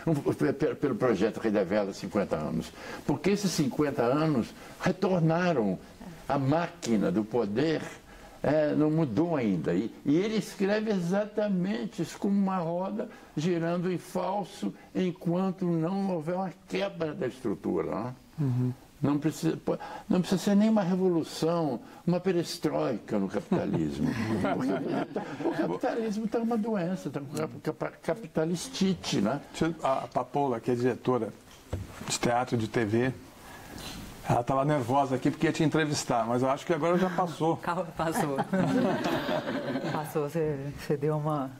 pelo projeto Rei da Vela, 50 anos. Porque esses 50 anos retornaram a máquina do poder. Não mudou ainda. E ele escreve exatamente isso, como uma roda girando em falso, enquanto não houver uma quebra da estrutura. Né? Não precisa ser nem uma revolução, uma perestroika no capitalismo. Porque o capitalismo está uma doença, está com capitalistite. Né? A Papola, que é diretora de teatro e de TV, ela estava nervosa aqui porque ia te entrevistar, mas eu acho que agora já passou. Passou. Passou, você deu uma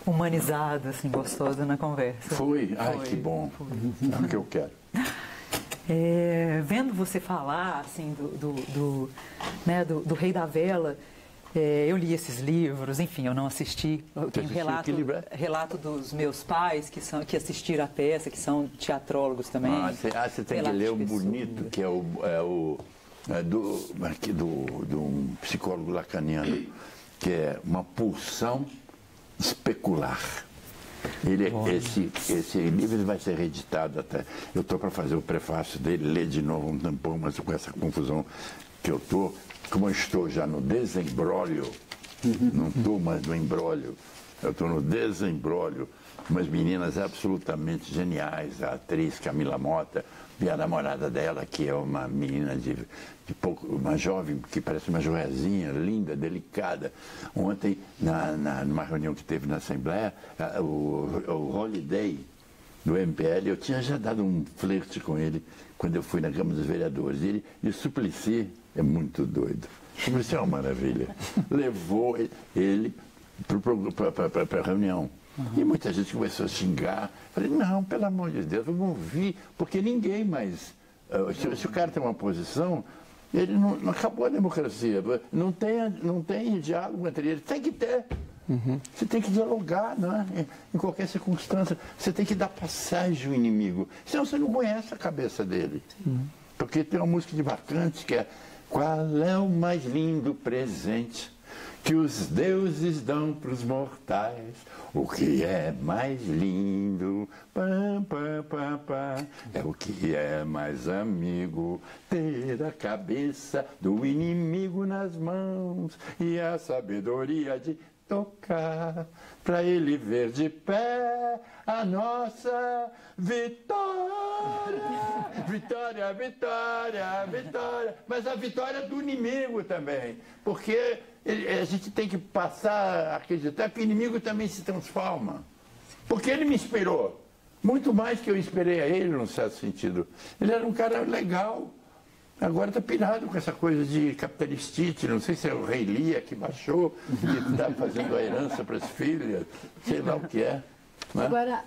humanizada, assim, gostosa na conversa. Foi? Ai, que bom. É o que eu quero. Vendo você falar, assim, do Rei da Vela, eu li esses livros, enfim, eu não assisti. Eu tenho relato dos meus pais que assistiram a peça, que são teatrólogos também. Você tem que ler o bonito, que é do um psicólogo lacaniano, que é uma pulsão especular. Esse livro vai ser reeditado até. Eu estou para fazer o prefácio dele, ler de novo um tampão, mas com essa confusão que eu estou. Como eu estou já no desembrólio, não estou mais no embrólio, eu estou no desembrólio, umas meninas absolutamente geniais, a atriz Camila Mota e a namorada dela, que é uma menina uma jovem que parece uma joiazinha, linda, delicada. Ontem, numa reunião que teve na Assembleia, o Holiday, do MPL, eu tinha já dado um flerte com ele quando eu fui na Câmara dos Vereadores. E o Suplicy é muito doido. O Suplicy é uma maravilha. Levou ele para a reunião. E muita gente começou a xingar. Falei, não, pelo amor de Deus, vamos ouvir, porque ninguém mais... Se o cara tem uma posição, ele não acabou a democracia. Não tem diálogo entre eles. Tem que ter. Você tem que dialogar, né? Em qualquer circunstância. Você tem que dar passagem ao inimigo. Senão você não conhece a cabeça dele. Porque tem uma música de Bacante que é: qual é o mais lindo presente que os deuses dão para os mortais? O que é mais lindo, pam, pam, pam, pam, é o que é mais amigo, ter a cabeça do inimigo nas mãos e a sabedoria de tocar, para ele ver de pé a nossa vitória. Vitória, vitória, vitória. Mas a vitória do inimigo também, porque a gente tem que passar a acreditar que o inimigo também se transforma. Porque ele me inspirou, muito mais que eu esperei a ele, num certo sentido. Ele era um cara legal. Agora está pirado com essa coisa de capitalistite, não sei se é o rei Lia que baixou, que está fazendo a herança para as filhas, sei lá o que é. Né? Agora,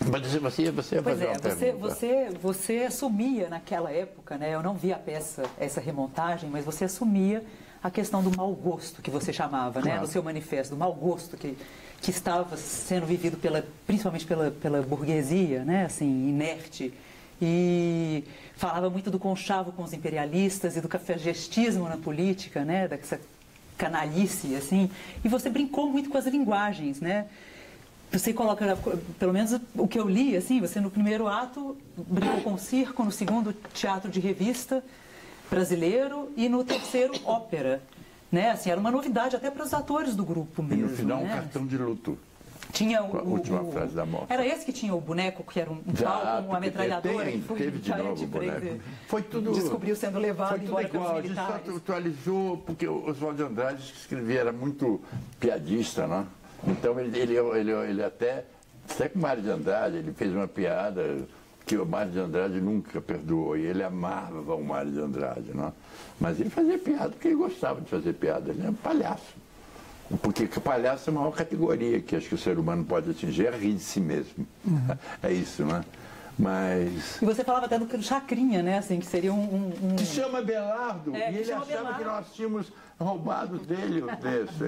Mas você ia fazer uma pergunta. Você assumia naquela época, né? Eu não vi a peça, essa remontagem, mas você assumia a questão do mau gosto que você chamava, né? No seu manifesto, do mau gosto que estava sendo vivido principalmente pela burguesia, né? Assim, inerte. E falava muito do conchavo com os imperialistas e do cafegestismo na política, né? Dessa canalice, assim. E você brincou muito com as linguagens, né? Você coloca, pelo menos o que eu li, assim, você no primeiro ato brincou com o circo, no segundo teatro de revista brasileiro e no terceiro ópera, né? Assim, era uma novidade até para os atores do grupo mesmo. E no final, né? um cartão de luto. Tinha a última frase da morte. Era esse que tinha o boneco, que era um pau com uma metralhadora? Teve de novo o boneco. Foi tudo... Descobriu sendo levado embora pelos militares. A gente só atualizou, porque o Oswald de Andrade, que escrevia, era muito piadista, né? Então ele até com o Mário de Andrade, ele fez uma piada que o Mário de Andrade nunca perdoou, e ele amava o Mário de Andrade, né? Mas ele fazia piada porque ele gostava de fazer piada, ele era um palhaço. Porque palhaço é a maior categoria que acho que o ser humano pode atingir, é rir de si mesmo. É isso, né? Mas... E você falava até do Chacrinha, né? Assim, que seria Que chama Belardo, e ele achava Belardo. Que nós tínhamos roubado dele o texto.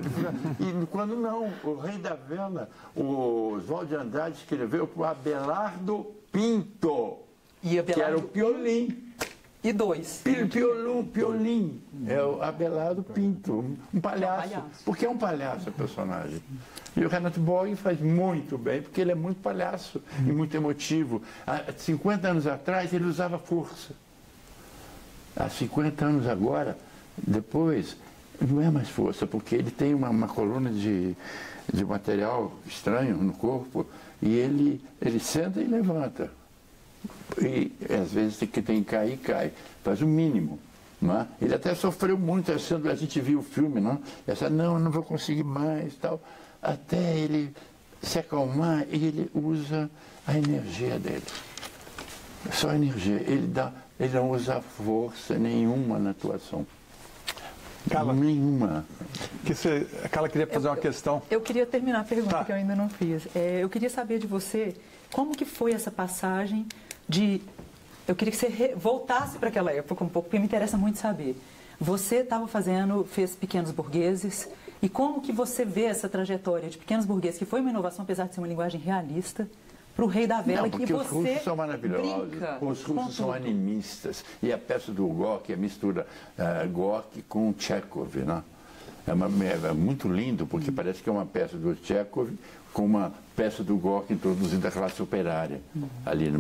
E quando não, o Rei da Vela, o Oswald de Andrade escreveu para o Abelardo Pinto, que era o Piolim. E dois. Piolim. É o Abelardo Pinto, um palhaço. Porque é um palhaço o personagem. E o Renato Borg faz muito bem, porque ele é muito palhaço e muito emotivo. Há 50 anos atrás ele usava força. Há 50 anos agora, depois, não é mais força, porque ele tem uma coluna de material estranho no corpo e ele senta e levanta. E às vezes tem que cair, cai. Faz o mínimo. Não é? Ele até sofreu muito, a gente viu o filme, não? Eu não vou conseguir mais, tal. Até ele se acalmar, ele usa a energia dele. Só a energia. Ele não usa força nenhuma na atuação. Carla, nenhuma. Carla queria fazer uma questão. Eu queria terminar a pergunta que eu ainda não fiz. Eu queria saber de você como que foi essa passagem de... Eu queria que você voltasse para aquela época um pouco, porque me interessa muito saber. Você fez Pequenos Burgueses, e como que você vê essa trajetória de Pequenos Burgueses, que foi uma inovação, apesar de ser uma linguagem realista, para o Rei da Vela, que você os russos são maravilhosos, os russos são animistas, e a peça do Gorky, a mistura Gorky com Chekhov, né? É muito lindo, porque parece que é uma peça do Chekhov com uma peça do Gorky introduzindo a classe operária, ali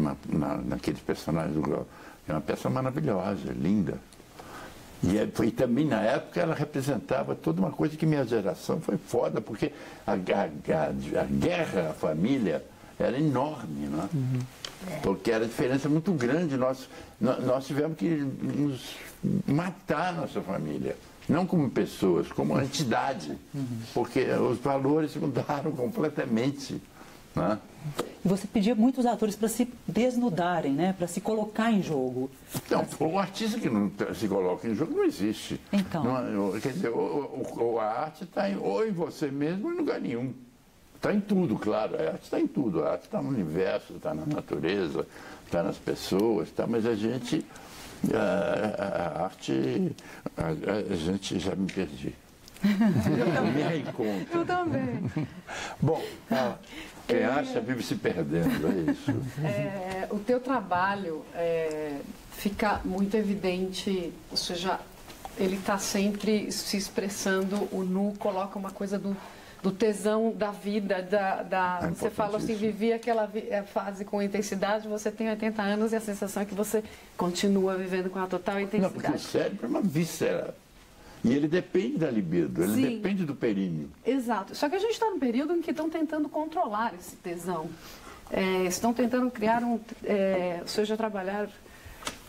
naqueles personagens do Gorky. É uma peça maravilhosa, linda. E foi também, na época, ela representava toda uma coisa que minha geração foi foda, porque a guerra, a família, era enorme, não é? Porque era diferença muito grande. Nós tivemos que nos matar nossa família. Não como pessoas, como entidade. Porque os valores mudaram completamente. Né? E você pedia muitos atores para se desnudarem, né? Para se colocar em jogo. Não, o artista que não se coloca em jogo não existe. Então. Quer dizer, a arte está ou em você mesmo ou em lugar nenhum. Está em tudo, claro. A arte está em tudo. A arte está no universo, está na natureza, está nas pessoas, tá? Mas a gente... A arte... A gente já me perdi. Eu me reencontro. Eu também. Bom, quem acha vive se perdendo, é isso. O teu trabalho fica muito evidente, ou seja, ele está sempre se expressando, o nu coloca uma coisa do tesão da vida, você fala assim, vivi aquela fase com intensidade, você tem 80 anos e a sensação é que você continua vivendo com a total intensidade. Não, porque o cérebro é uma víscera. E ele depende da libido, ele depende do períneo. Exato. Só que a gente está num período em que estão tentando controlar esse tesão. Estão tentando criar ou seja, trabalhar...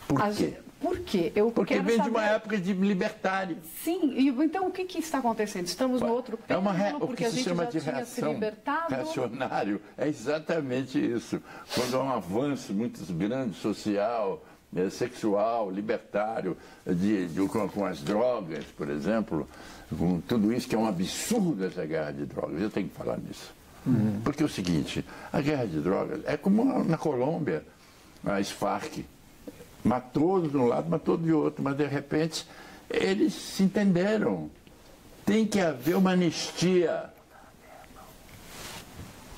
Por quê? Por quê? Porque vem de uma época de libertário. Sim, e então o que está acontecendo? Estamos no outro período, o que se chama de reação reacionário é exatamente isso. Quando há um avanço muito grande social, sexual, libertário, com as drogas, por exemplo, com tudo isso que é um absurdo, essa guerra de drogas. Eu tenho que falar nisso. Porque é o seguinte, a guerra de drogas é como na Colômbia, as Farc. Matou de um lado, matou de outro, mas de repente eles se entenderam. Tem que haver uma anistia.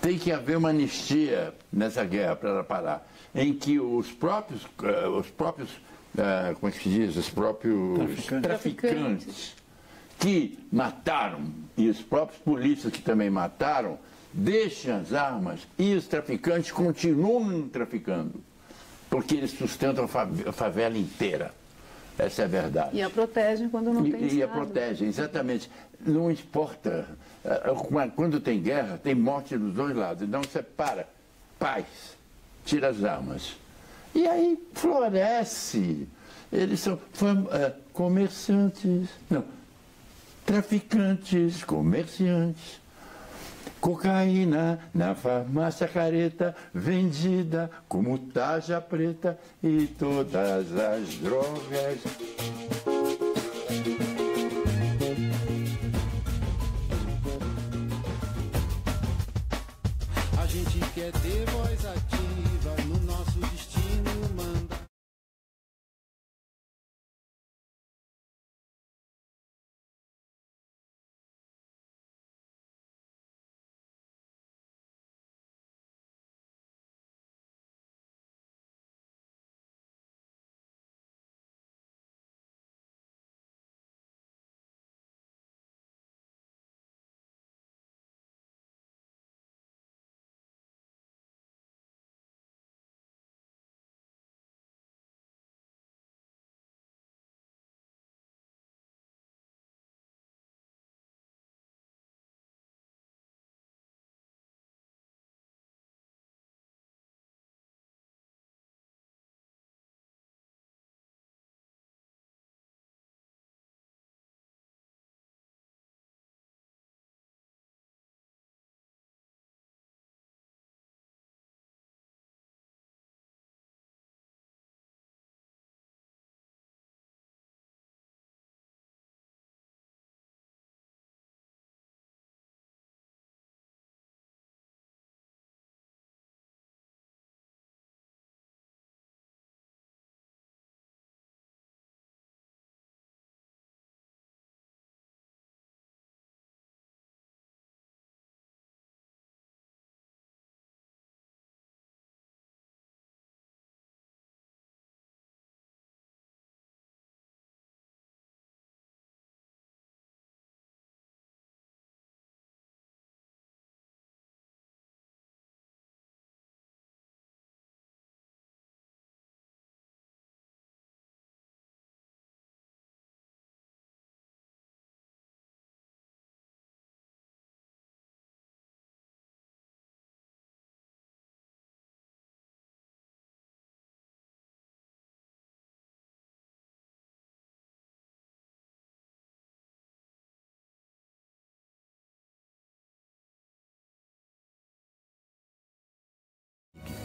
Tem que haver uma anistia nessa guerra para ela parar. Em que os próprios como é que se diz? Os próprios traficantes que mataram, e os próprios polícias que também mataram, deixam as armas e os traficantes continuam traficando. Porque eles sustentam a favela inteira. Essa é a verdade. E a protegem quando não tem Estado. E a protegem, exatamente. Não importa. Quando tem guerra, tem morte dos dois lados. Então você para, paz, tira as armas. E aí floresce. Eles são comerciantes, não, traficantes, comerciantes. Cocaína na farmácia careta, vendida como tarja preta e todas as drogas. A gente quer ter voz ativa no nosso destino manda.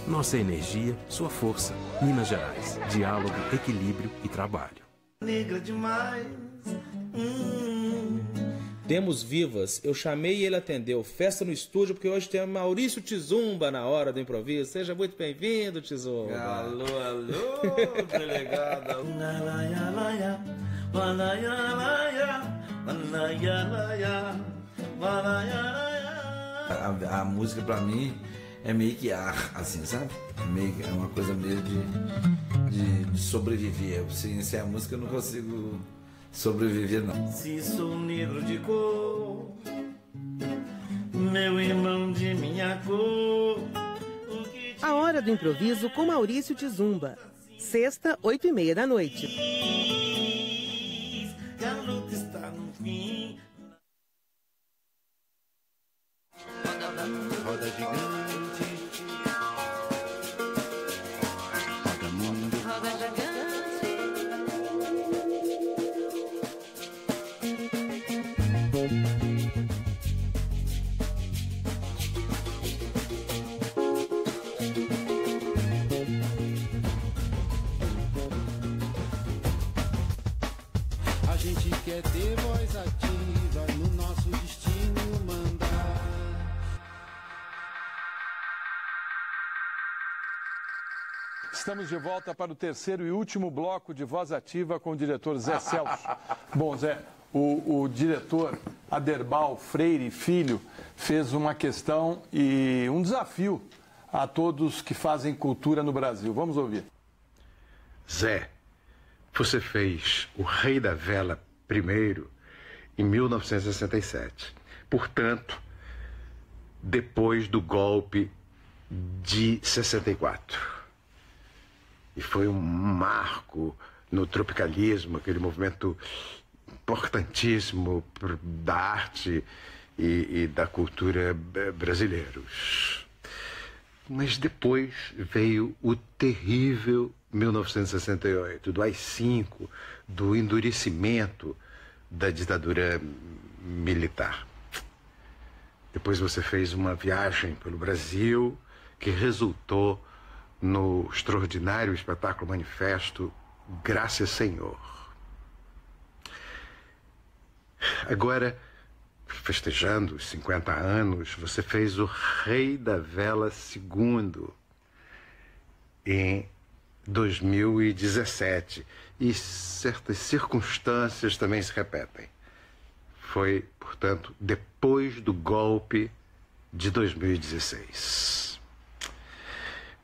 Nossa energia, sua força. Minas Gerais. Diálogo, equilíbrio e trabalho. Negra demais. Demos Vivas. Eu chamei e ele atendeu. Festa no estúdio, porque hoje tem Maurício Tizumba na hora do improviso. Seja muito bem-vindo, Tizumba. Alô, alô, delegada. A música pra mim é meio que ar, assim, sabe? É uma coisa meio de sobreviver. Sem a música eu não consigo sobreviver, não. Se sou negro de cor, meu irmão de minha cor. A Hora do Improviso com Maurício Tizumba. Sexta, 8h30 da noite. A luta está no fim. Roda gigante, roda mundo, roda A gente quer ter voz ativa no nosso destino mandar. Estamos de volta para o terceiro e último bloco de Voz Ativa com o diretor Zé Celso. Bom, Zé, o diretor Aderbal Freire Filho fez uma questão e um desafio a todos que fazem cultura no Brasil. Vamos ouvir. Zé, você fez O Rei da Vela primeiro em 1967. Portanto, depois do golpe de 64. E foi um marco no tropicalismo, aquele movimento importantíssimo da arte e da cultura brasileiros. Mas depois veio o terrível 1968, do AI-5, do endurecimento da ditadura militar. Depois você fez uma viagem pelo Brasil que resultou no extraordinário espetáculo Manifesto Graças Senhor. Agora, festejando os 50 anos, você fez O Rei da Vela II em 2017. E certas circunstâncias também se repetem. Foi, portanto, depois do golpe de 2016.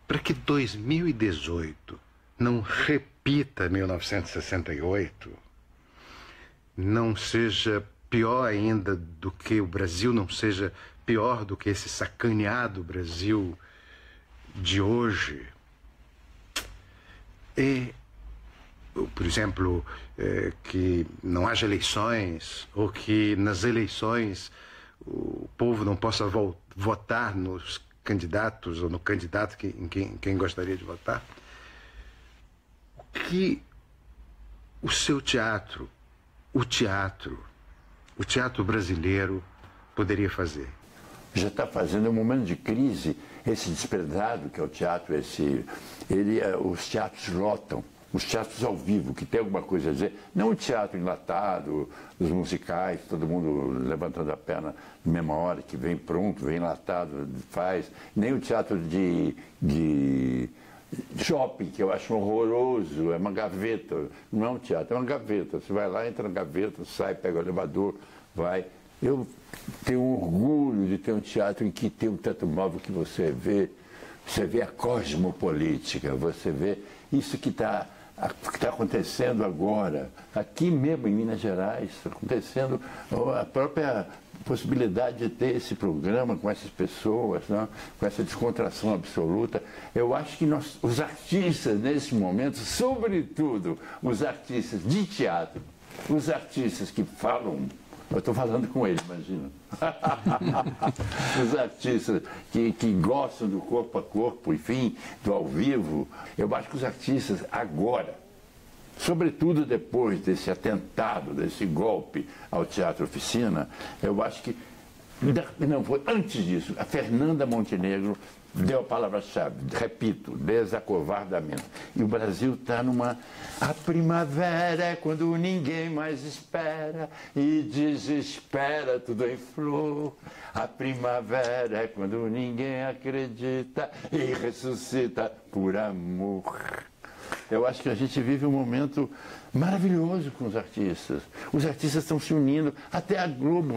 Para que 2018 não repita 1968, não seja pior ainda do que o Brasil, não seja pior do que esse sacaneado Brasil de hoje. Por exemplo, que não haja eleições, ou que nas eleições o povo não possa votar nos candidatos ou no candidato em quem gostaria de votar. O que o seu teatro, o teatro brasileiro poderia fazer? Já está fazendo um momento de crise, esse desprezado que é o teatro, os teatros lotam, os teatros ao vivo, que tem alguma coisa a dizer, não o teatro enlatado, os musicais, todo mundo levantando a perna na mesma hora, que vem pronto, vem enlatado, faz, nem o teatro de shopping, que eu acho horroroso, é uma gaveta, não é um teatro, é uma gaveta, você vai lá, entra na gaveta, sai, pega o elevador, vai. Eu tenho orgulho de ter um teatro em que tem um teto móvel que você vê a cosmopolítica, você vê isso que está acontecendo agora, aqui mesmo em Minas Gerais, está acontecendo a própria possibilidade de ter esse programa com essas pessoas, né? Com essa descontração absoluta. Eu acho que os artistas, nesse momento, sobretudo os artistas de teatro, os artistas que falam, eu estou falando com ele, imagina. Os artistas que gostam do corpo a corpo, enfim, do ao vivo. Eu acho que os artistas agora, sobretudo depois desse atentado, desse golpe ao Teatro Oficina, eu acho que, não, foi antes disso, a Fernanda Montenegro deu a palavra-chave, repito, desacovardamento. E o Brasil está numa... A primavera é quando ninguém mais espera e desespera tudo em flor. A primavera é quando ninguém acredita e ressuscita por amor. Eu acho que a gente vive um momento maravilhoso com os artistas. Os artistas estão se unindo, até a Globo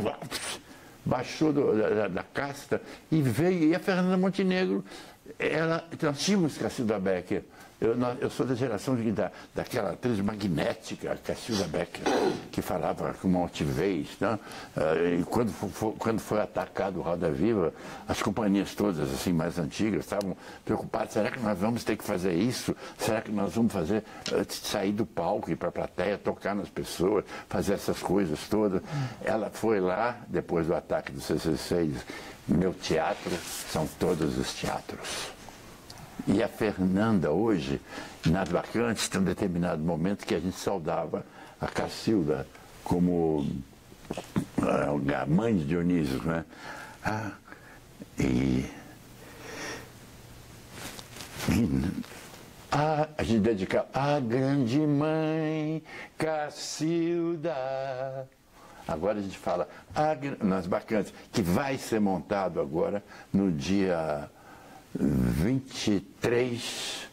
baixou da casta e veio. E a Fernanda Montenegro, nós tínhamos Cacilda Becker. Eu sou da geração daquela atriz magnética, Cacilda Becker, que falava com uma altivez. Né? E quando foi atacado o Roda Viva, as companhias todas assim, mais antigas estavam preocupadas. Será que nós vamos ter que fazer isso? Será que nós vamos sair do palco, ir para a plateia, tocar nas pessoas, fazer essas coisas todas? Ela foi lá, depois do ataque do CCC, e disse, meu teatro são todos os teatros. E a Fernanda, hoje, nas Bacantes, tem um determinado momento que a gente saudava a Cacilda como a mãe de Dionísio, né? A gente dedica a grande mãe Cacilda. Agora a gente fala nas Bacantes, que vai ser montado agora no dia 23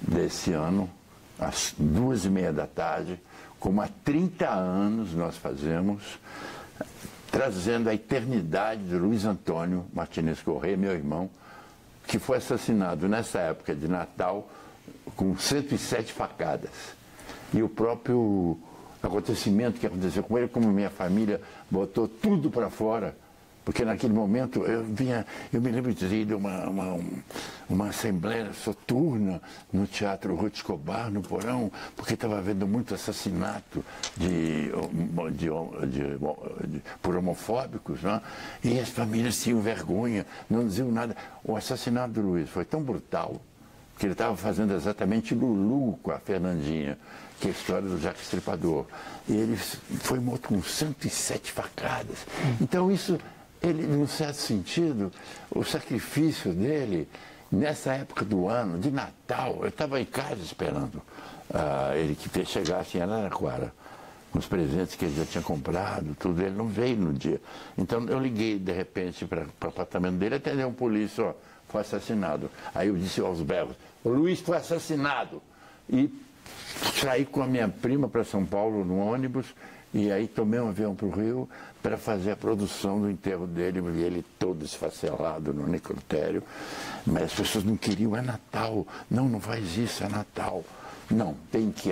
desse ano, às 2h30 da tarde, como há 30 anos nós fazemos, trazendo a eternidade de Luiz Antônio Martinez Corrêa, meu irmão, que foi assassinado nessa época de Natal com 107 facadas. E o próprio acontecimento que aconteceu com ele, como minha família botou tudo para fora, porque naquele momento eu me lembro de ter ido a uma assembleia soturna no Teatro Ruth Escobar, no Porão, porque estava havendo muito assassinato por homofóbicos, né? E as famílias tinham vergonha, não diziam nada. O assassinato do Luiz foi tão brutal que ele estava fazendo exatamente Lulu com a Fernandinha, que é a história do Jack Estripador. E ele foi morto com 107 facadas. Então isso... Ele, num certo sentido, o sacrifício dele, nessa época do ano, de Natal, eu estava em casa esperando ele que chegasse em Araraquara, com os presentes que ele já tinha comprado, tudo, ele não veio no dia. Então eu liguei, de repente, para o apartamento dele, atendeu um polícia, ó, foi assassinado. Aí eu disse aos berros, o Luiz foi assassinado. E saí com a minha prima para São Paulo no ônibus, e aí tomei um avião para o Rio para fazer a produção do enterro dele, e ele todo esfacelado no necrotério. Mas as pessoas não queriam, é Natal. Não faz isso, é Natal. Não, tem que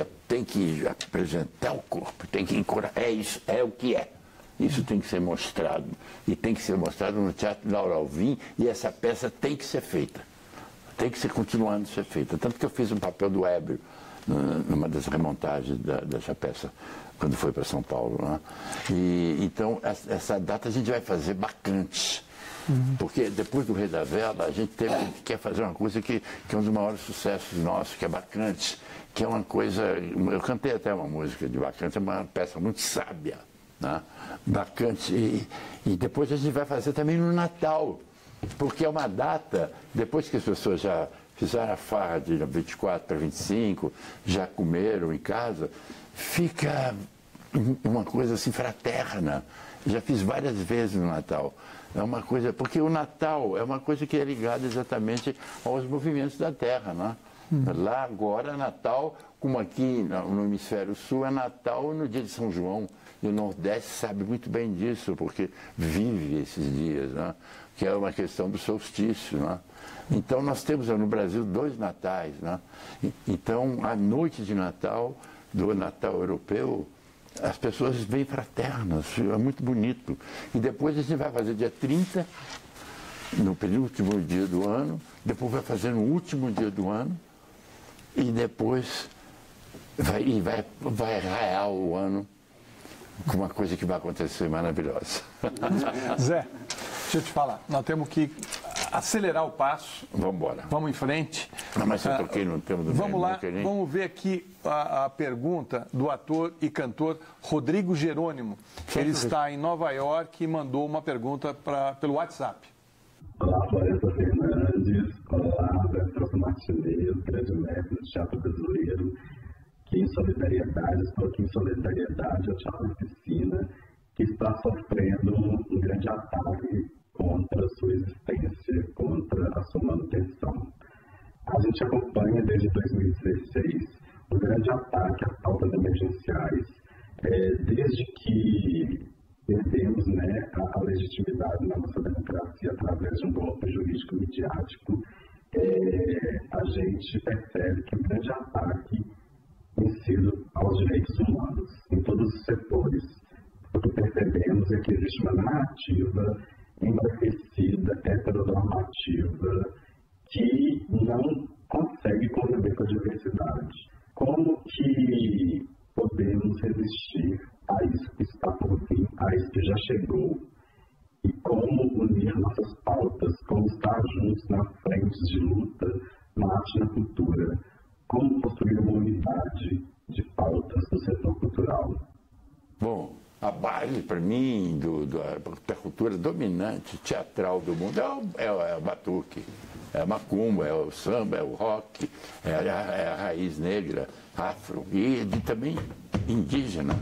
apresentar o corpo, tem que encorajar, isso é o que é. Isso tem que ser mostrado. E tem que ser mostrado no Teatro Laura Alvim, e essa peça tem que ser feita. Tem que ser continuando a ser feita. Tanto que eu fiz um papel do Ébrio numa das remontagens dessa peça, quando foi para São Paulo. Né? E, então, essa data a gente vai fazer Bacantes. Porque depois do Rei da Vela, a gente quer fazer uma coisa que é um dos maiores sucessos nossos, que é Bacantes, que é uma coisa... Eu cantei até uma música de Bacantes, é uma peça muito sábia. Né? Bacantes. E depois a gente vai fazer também no Natal, porque é uma data, depois que as pessoas já fizeram a farra de 24 para 25, já comeram em casa, fica uma coisa assim fraterna. Já fiz várias vezes no Natal. É uma coisa, porque o Natal é uma coisa que é ligada exatamente aos movimentos da Terra, né? Lá agora, Natal, como aqui no Hemisfério Sul, é Natal no dia de São João. E o Nordeste sabe muito bem disso, porque vive esses dias, né? Que é uma questão do solstício, né? Então, nós temos no Brasil 2 natais, né? Então, a noite de Natal, do Natal europeu, as pessoas vêm fraternas, é muito bonito. E depois a gente vai fazer dia 30, no penúltimo dia do ano, depois vai fazer no último dia do ano, e depois vai raiar o ano com uma coisa que vai acontecer maravilhosa. Zé, deixa eu te falar, nós temos que acelerar o passo. Vamos embora. Vamos em frente. Não, mas eu toquei no tema do Vamos lá, vamos ver aqui a pergunta do ator e cantor Rodrigo Jerônimo. Ele está em Nova York e mandou uma pergunta pelo WhatsApp. Olá, Vanessa Fernandes. Olá, Zé Celso Martinez, grande mestre do teatro brasileiro, que em solidariedade, estou aqui em solidariedade ao Teatro Oficina, que está sofrendo um grande ataque contra a sua existência, contra a sua manutenção. A gente acompanha desde 2016 o grande ataque às pautas emergenciais, desde que perdemos, né, a legitimidade na nossa democracia através de um golpe jurídico midiático. A gente percebe que o grande ataque tem sido aos direitos humanos, em todos os setores. O que percebemos é que existe uma narrativa enlouquecida, heteronormativa, que não consegue conviver com a diversidade. Como que podemos resistir a isso que está por vir, a isso que já chegou? E como unir nossas pautas, como estar juntos na frente de luta, na arte e na cultura? Como construir uma unidade de pautas no setor cultural? Bom, a base, para mim, da cultura dominante, teatral do mundo é o batuque, é a macumba, é o samba, é o rock, é a raiz negra, afro, e também indígena,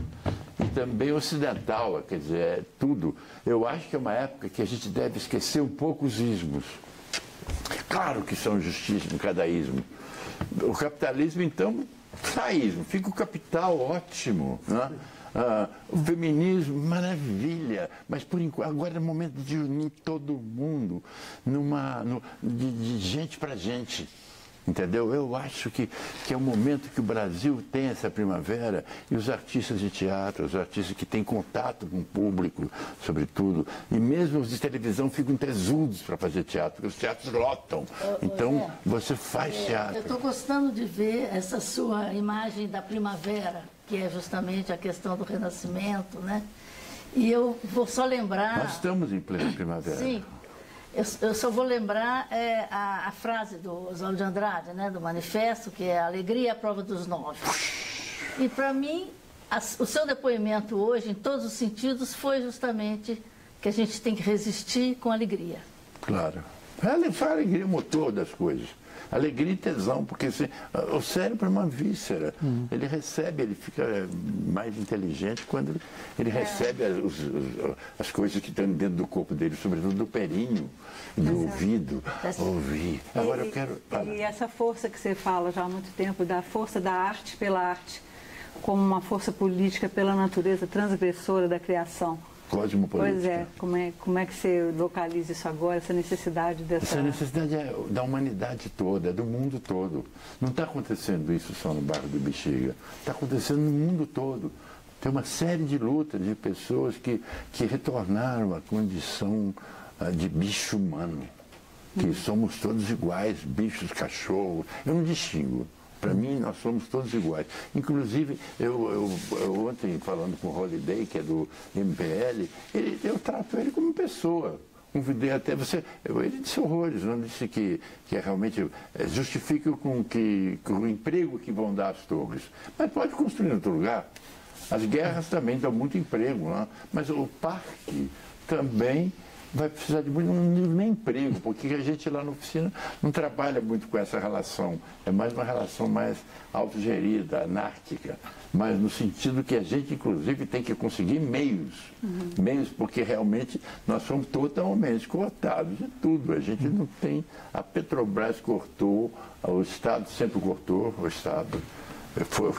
e também ocidental, quer dizer, é tudo. Eu acho que é uma época que a gente deve esquecer um pouco os ismos. Claro que são justíssimos cada ismo. O capitalismo, então, saísmo, fica o capital ótimo, né? O feminismo, maravilha, mas por enquanto, agora é o momento de unir todo mundo de gente para gente. Entendeu? Eu acho que é o momento que o Brasil tem essa primavera, e os artistas de teatro, os artistas que têm contato com o público, sobretudo, e mesmo os de televisão ficam tesudos para fazer teatro, porque os teatros lotam. Então, você faz teatro. Eu estou gostando de ver essa sua imagem da primavera, que é justamente a questão do renascimento, né? E eu vou só lembrar... Nós estamos em plena primavera. Sim. Eu só vou lembrar a frase do Oswald de Andrade, né, do manifesto, que é a alegria é a prova dos 9. E, para mim, o seu depoimento hoje, em todos os sentidos, foi justamente que a gente tem que resistir com alegria. Claro. A alegria é o motor das coisas. Alegria e tesão, porque o cérebro é uma víscera. Ele recebe, ele fica mais inteligente quando ele recebe as coisas que estão dentro do corpo dele, sobretudo do períneo, do ouvido, ouvir. Agora eu quero... E essa força que você fala já há muito tempo, da força da arte pela arte, como uma força política pela natureza transgressora da criação. Cosmopolítica. Pois é, como é que você localiza isso agora, essa necessidade dessa... Essa necessidade é da humanidade toda, é do mundo todo. Não está acontecendo isso só no bairro do Bexiga, está acontecendo no mundo todo. Tem uma série de lutas de pessoas que retornaram à condição de bicho humano, que somos todos iguais, bichos, cachorros, eu não distingo. Para mim, nós somos todos iguais. Inclusive, eu ontem, falando com o Holiday, que é do MPL, eu trato ele como pessoa. Convidei até você. Ele disse horrores, não disse que realmente justifica com o emprego que vão dar às torres. Mas pode construir em outro lugar. As guerras também dão muito emprego, né? Mas o parque também vai precisar de muito, não digo nem emprego, porque a gente lá na oficina não trabalha muito com essa relação. É mais uma relação mais autogerida, anárquica, mas no sentido que a gente, inclusive, tem que conseguir meios. Meios, porque realmente nós somos totalmente cortados de tudo. A gente não tem... A Petrobras cortou, o Estado sempre cortou, o Estado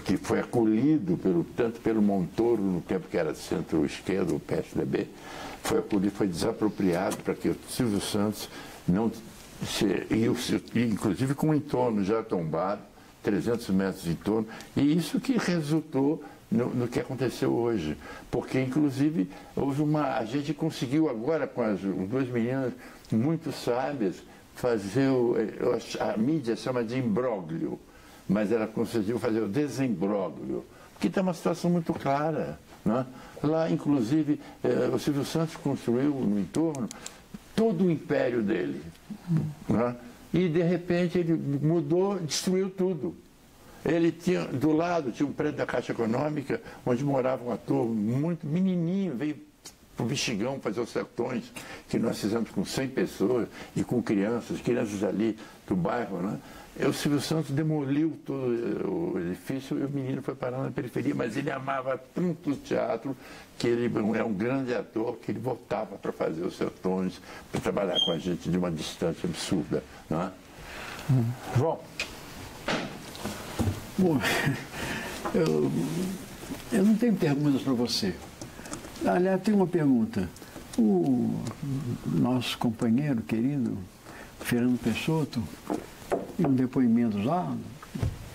que foi acolhido tanto pelo Montoro, no tempo que era centro-esquerda, o PSDB, foi acolhido, foi desapropriado para que o Silvio Santos não... inclusive com o entorno já tombado, 300 metros de entorno, e isso que resultou no que aconteceu hoje. Porque, inclusive, a gente conseguiu agora, com as duas meninas muito sábias, fazer a mídia chama de imbróglio, mas ela conseguiu fazer o desembróglio, porque está uma situação muito clara, né? Lá, inclusive, o Silvio Santos construiu no entorno todo o império dele, né? E, de repente, ele mudou, destruiu tudo. Ele tinha, do lado, tinha um prédio da Caixa Econômica, onde morava um ator muito menininho, veio para o Bichigão fazer os sertões, que nós fizemos com 100 pessoas e com crianças ali do bairro, né? O Silvio Santos demoliu todo o edifício e o menino foi parar na periferia, mas ele amava tanto o teatro que ele é um grande ator, que ele voltava para fazer os sertões, para trabalhar com a gente de uma distância absurda. Não é? João. Bom, eu não tenho perguntas para você. Aliás, tem uma pergunta. O nosso companheiro querido, Fernando Peixoto, em um depoimento lá,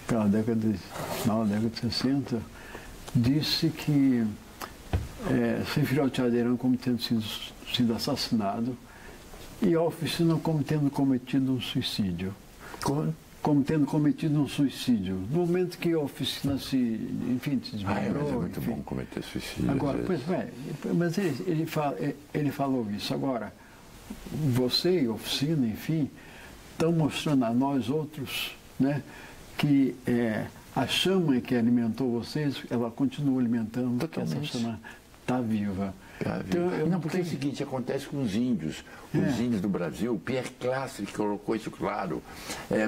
pela final da década de 60, disse que se referiu ao Teadeirão como tendo sido assassinado e a Oficina como tendo cometido um suicídio. Como tendo cometido um suicídio. No momento que a Oficina se desmembrou... Mas é muito bom cometer suicídio. Agora, mas ele falou isso. Agora, você e a Oficina, enfim, estão mostrando a nós outros, né, que a chama que alimentou vocês, ela continua alimentando, porque essa chama está viva. Então, porque é o seguinte, acontece com os índios. Os índios do Brasil, Pierre Clastre colocou isso claro.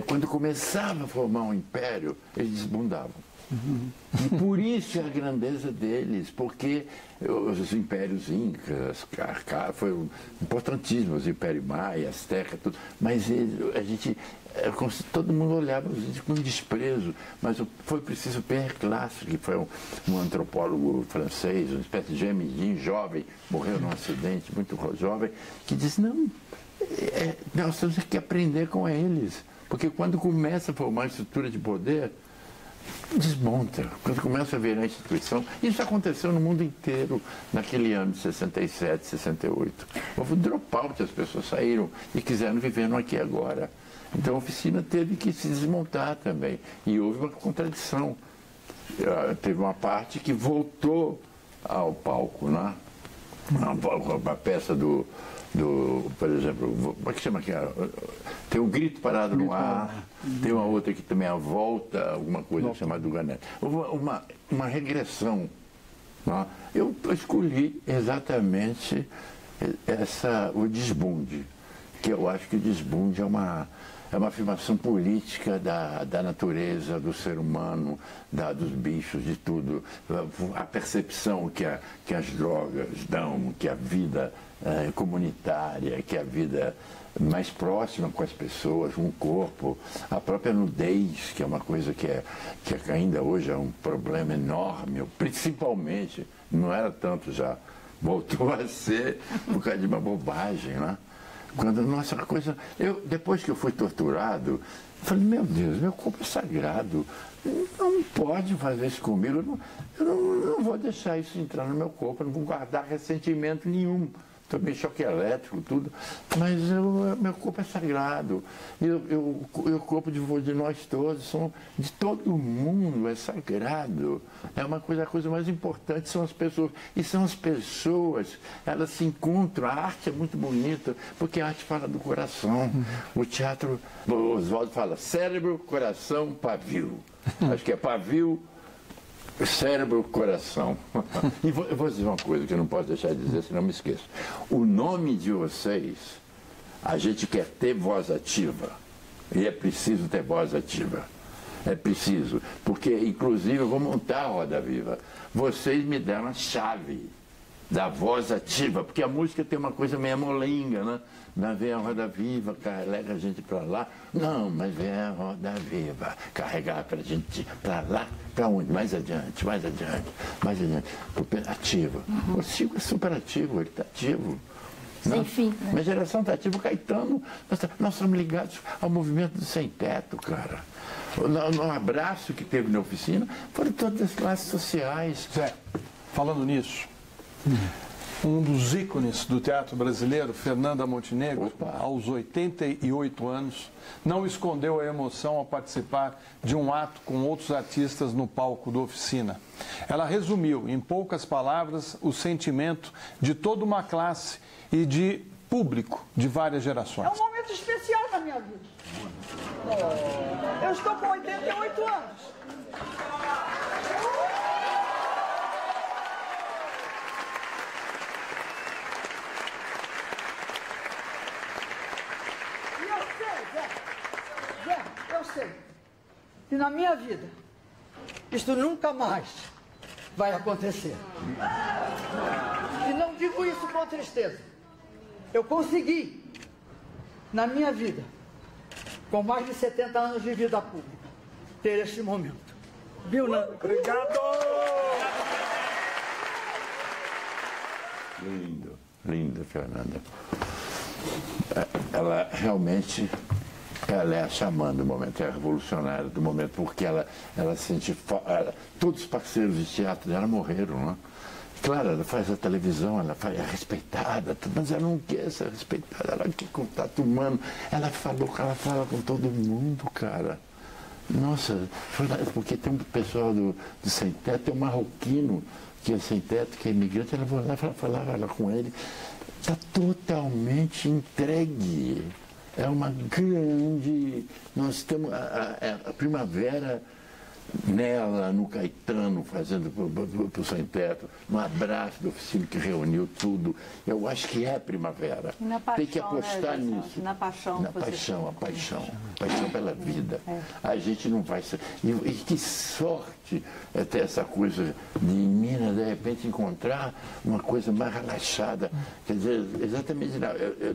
Quando começava a formar um império, eles desbundavam. E por isso é a grandeza deles, porque os impérios incas, foram importantíssimos, o Império Maia, Azteca, tudo, mas todo mundo olhava os índios com desprezo, mas foi preciso Pierre Clastre, que foi um antropólogo francês, uma espécie de gemidinho jovem, morreu num acidente, muito jovem, que disse, não, nós temos que aprender com eles, porque quando começa a formar estrutura de poder, desmonta. Quando começa a ver a instituição, isso aconteceu no mundo inteiro naquele ano de 67, 68. Houve um dropout, as pessoas saíram e quiseram viver no aqui e agora. Então a Oficina teve que se desmontar também. E houve uma contradição. Teve uma parte que voltou ao palco, né? A peça por exemplo, como é que chama aqui? Tem o Grito Parado no Ar, tem uma outra que também é a Volta, alguma coisa chamada do Ganete. Houve uma regressão. Né? Eu escolhi exatamente o desbunde, que eu acho que o desbunde é uma afirmação política da natureza, do ser humano, dos bichos, de tudo. A percepção que as drogas dão, que a vida comunitária, que a vida mais próxima com as pessoas, com o corpo, a própria nudez, que é uma coisa que ainda hoje é um problema enorme, principalmente, não era tanto já, voltou a ser por causa de uma bobagem, né? Quando, nossa, coisa... depois que eu fui torturado, eu falei, meu Deus, meu corpo é sagrado, não pode fazer isso comigo, eu não vou deixar isso entrar no meu corpo, eu não vou guardar ressentimento nenhum. Tomei choque elétrico, tudo, mas meu corpo é sagrado. O corpo de nós todos, de todo mundo, é sagrado. A coisa mais importante são as pessoas. E são as pessoas, elas se encontram. A arte é muito bonita, porque a arte fala do coração. O teatro, o Oswaldo fala cérebro, coração, pavio. Acho que é pavio, cérebro, coração. E eu vou dizer uma coisa que eu não posso deixar de dizer, senão me esqueço. O nome de vocês, a gente quer ter voz ativa. E é preciso ter voz ativa. É preciso. Porque, inclusive, eu vou montar a Roda Viva. Vocês me deram a chave da voz ativa, porque a música tem uma coisa meio molenga, né? Vem a Roda Viva, carrega a gente para lá. Não, mas vem a Roda Viva, carregar para a gente para lá, para onde? Mais adiante, mais adiante, mais adiante. Ativo. O Chico é super ativo, ele está ativo. Sem fim, né? Minha geração está ativa, o Caetano, nós somos ligados ao movimento do sem teto, cara. No abraço que teve na Oficina, foram todas as classes sociais. Zé, falando nisso, um dos ícones do teatro brasileiro, Fernanda Montenegro, aos 88 anos, não escondeu a emoção ao participar de um ato com outros artistas no palco da Oficina. Ela resumiu, em poucas palavras, o sentimento de toda uma classe e de público de várias gerações. É um momento especial na minha vida. Eu estou com 88 anos. Zé, eu sei. E na minha vida, isso nunca mais vai acontecer. E não digo isso com tristeza. Eu consegui, na minha vida, com mais de 70 anos de vida pública, ter esse momento. Viu, Nando? Obrigado! Lindo, lindo, Fernanda. Ela realmente, ela é a xamã do momento, é a revolucionária do momento, porque ela sente... todos os parceiros de teatro dela morreram, não é? Claro, ela faz a televisão, ela é respeitada, mas ela não quer ser respeitada, ela quer contato humano. Ela fala com todo mundo, cara. Nossa, porque tem um pessoal do Sem Teto, tem um marroquino que é sem teto, que é imigrante, ela falava lá com ele. Está totalmente entregue. É uma grande... Nós temos a primavera... nela, no Caetano, fazendo para o Sem Teto, no abraço da oficina que reuniu tudo. Eu acho que é a primavera. Na paixão, tem que apostar, né, nisso. Na paixão. Na paixão, a paixão. Paixão pela vida. A gente não vai ser... E que sorte é ter essa coisa de Minas, de repente, encontrar uma coisa mais relaxada. Quer dizer, exatamente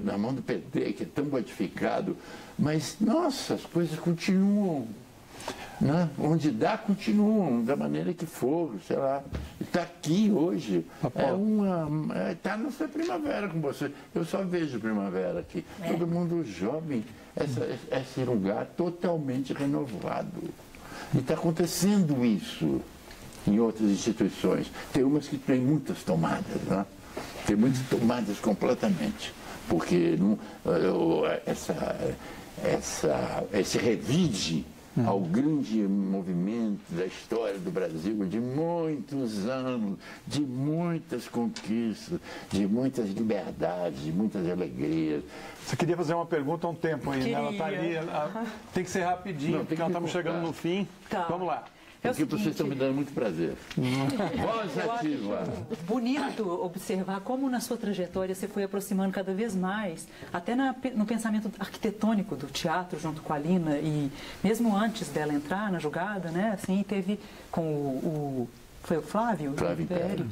na mão do PT, que é tão modificado. Mas, nossa, as coisas continuam. Né? Onde dá, continuam, da maneira que for, sei lá. Está aqui hoje. Está nessa primavera com você. Eu só vejo primavera aqui. Todo mundo jovem, esse lugar totalmente renovado. E está acontecendo isso em outras instituições. Tem umas que têm muitas tomadas, né? Tem muitas tomadas completamente. Porque esse revide ao grande movimento da história do Brasil, de muitos anos, de muitas conquistas, de muitas liberdades, de muitas alegrias. Você queria fazer uma pergunta há um tempo aí, né? Ela está ali, tem que ser rapidinho, porque nós estamos chegando no fim. Tá. Vamos lá. Porque vocês estão me dando muito prazer. Voz ativa. Bonito observar como na sua trajetória você foi aproximando cada vez mais, até no pensamento arquitetônico do teatro junto com a Lina, e mesmo antes dela entrar na jogada, né? Assim, teve com foi o Flávio Império.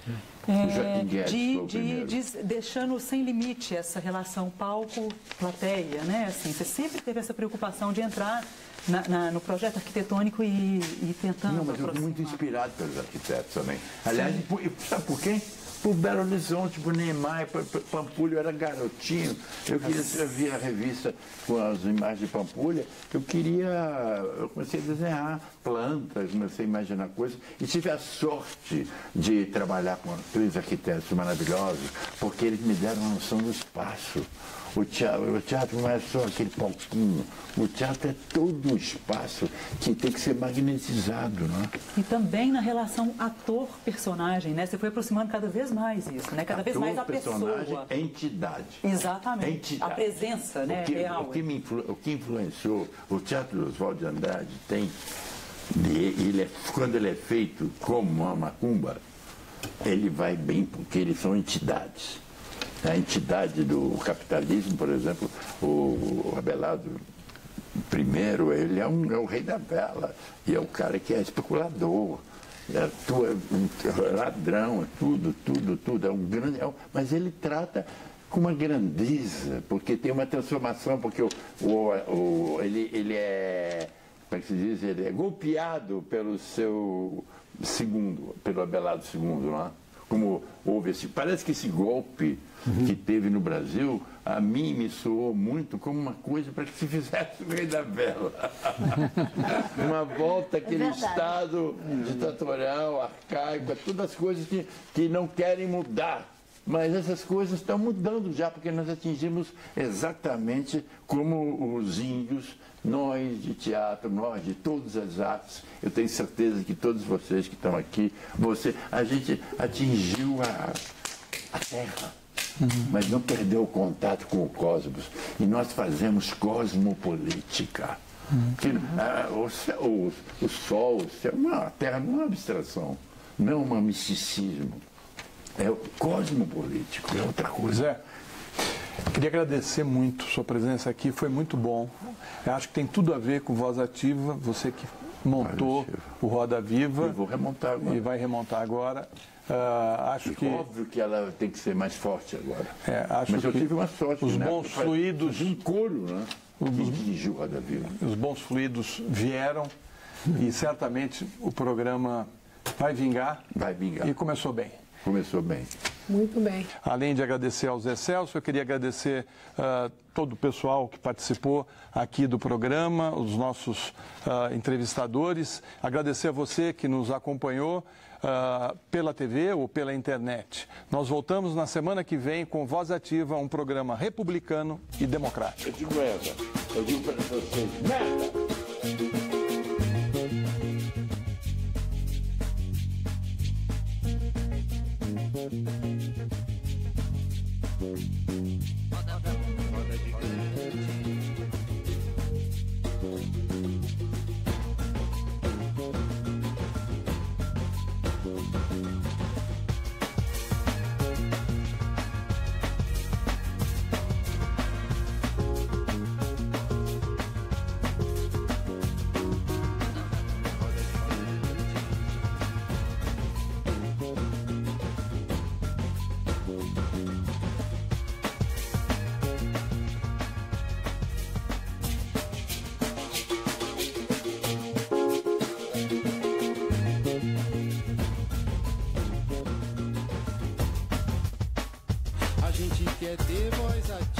Deixando sem limite essa relação palco-plateia, né? Assim, você sempre teve essa preocupação de entrar no projeto arquitetônico e tentando... Não, mas eu fui muito inspirado pelos arquitetos também. Aliás, sabe por quem? Por Belo Horizonte, por Neymar, por Pampulha, eu era garotinho. Eu via a revista com as imagens de Pampulha, eu comecei a desenhar plantas, comecei a imaginar coisas, e tive a sorte de trabalhar com três arquitetos maravilhosos, porque eles me deram uma noção do espaço. O teatro não é só aquele palquinho, o teatro é todo um espaço que tem que ser magnetizado, não é? E também na relação ator-personagem, né? Você foi aproximando cada vez mais isso, né? Cada vez mais a pessoa. Entidade. Exatamente. Entidade. A presença, né, real. O que influenciou, o Teatro do Oswald de Andrade tem, quando ele é feito como uma macumba, ele vai bem porque eles são entidades. A entidade do capitalismo, por exemplo, o Abelardo I, ele é o rei da vela, e é o cara que é especulador, é ladrão, é tudo, é um grande... mas ele trata com uma grandeza, porque tem uma transformação, porque ele é, como é que se diz, ele é golpeado pelo seu segundo, pelo Abelardo II, não é? Como houve parece que esse golpe que teve no Brasil, a mim me soou muito como uma coisa para que se fizesse o rei da vela. Uma volta àquele estado ditatorial, arcaico, todas as coisas que não querem mudar. Mas essas coisas estão mudando já, porque nós atingimos exatamente como os índios, nós de teatro, nós de todas as artes. Eu tenho certeza que todos vocês que estão aqui, a gente atingiu a terra, mas não perdeu o contato com o cosmos. E nós fazemos cosmopolítica. O sol, a terra não é uma abstração, não é um misticismo. É o cosmopolítico, é outra coisa. Queria agradecer muito sua presença aqui, foi muito bom. Eu acho que tem tudo a ver com Voz Ativa, você que montou o Roda Viva. Eu vou remontar agora. E vai remontar agora. Acho que óbvio que ela tem que ser mais forte agora. Acho Mas eu que tive uma sorte. os bons fluidos. Um coro, né? Dirigiu o Roda Viva. Os bons fluidos vieram e certamente o programa vai vingar. Vai vingar. E começou bem. Começou bem. Muito bem. Além de agradecer ao Zé Celso, eu queria agradecer todo o pessoal que participou aqui do programa, os nossos entrevistadores. Agradecer a você que nos acompanhou pela TV ou pela internet. Nós voltamos na semana que vem com Voz Ativa, um programa republicano e democrático. Eu digo para vocês, merda! A gente quer ter voz ativa.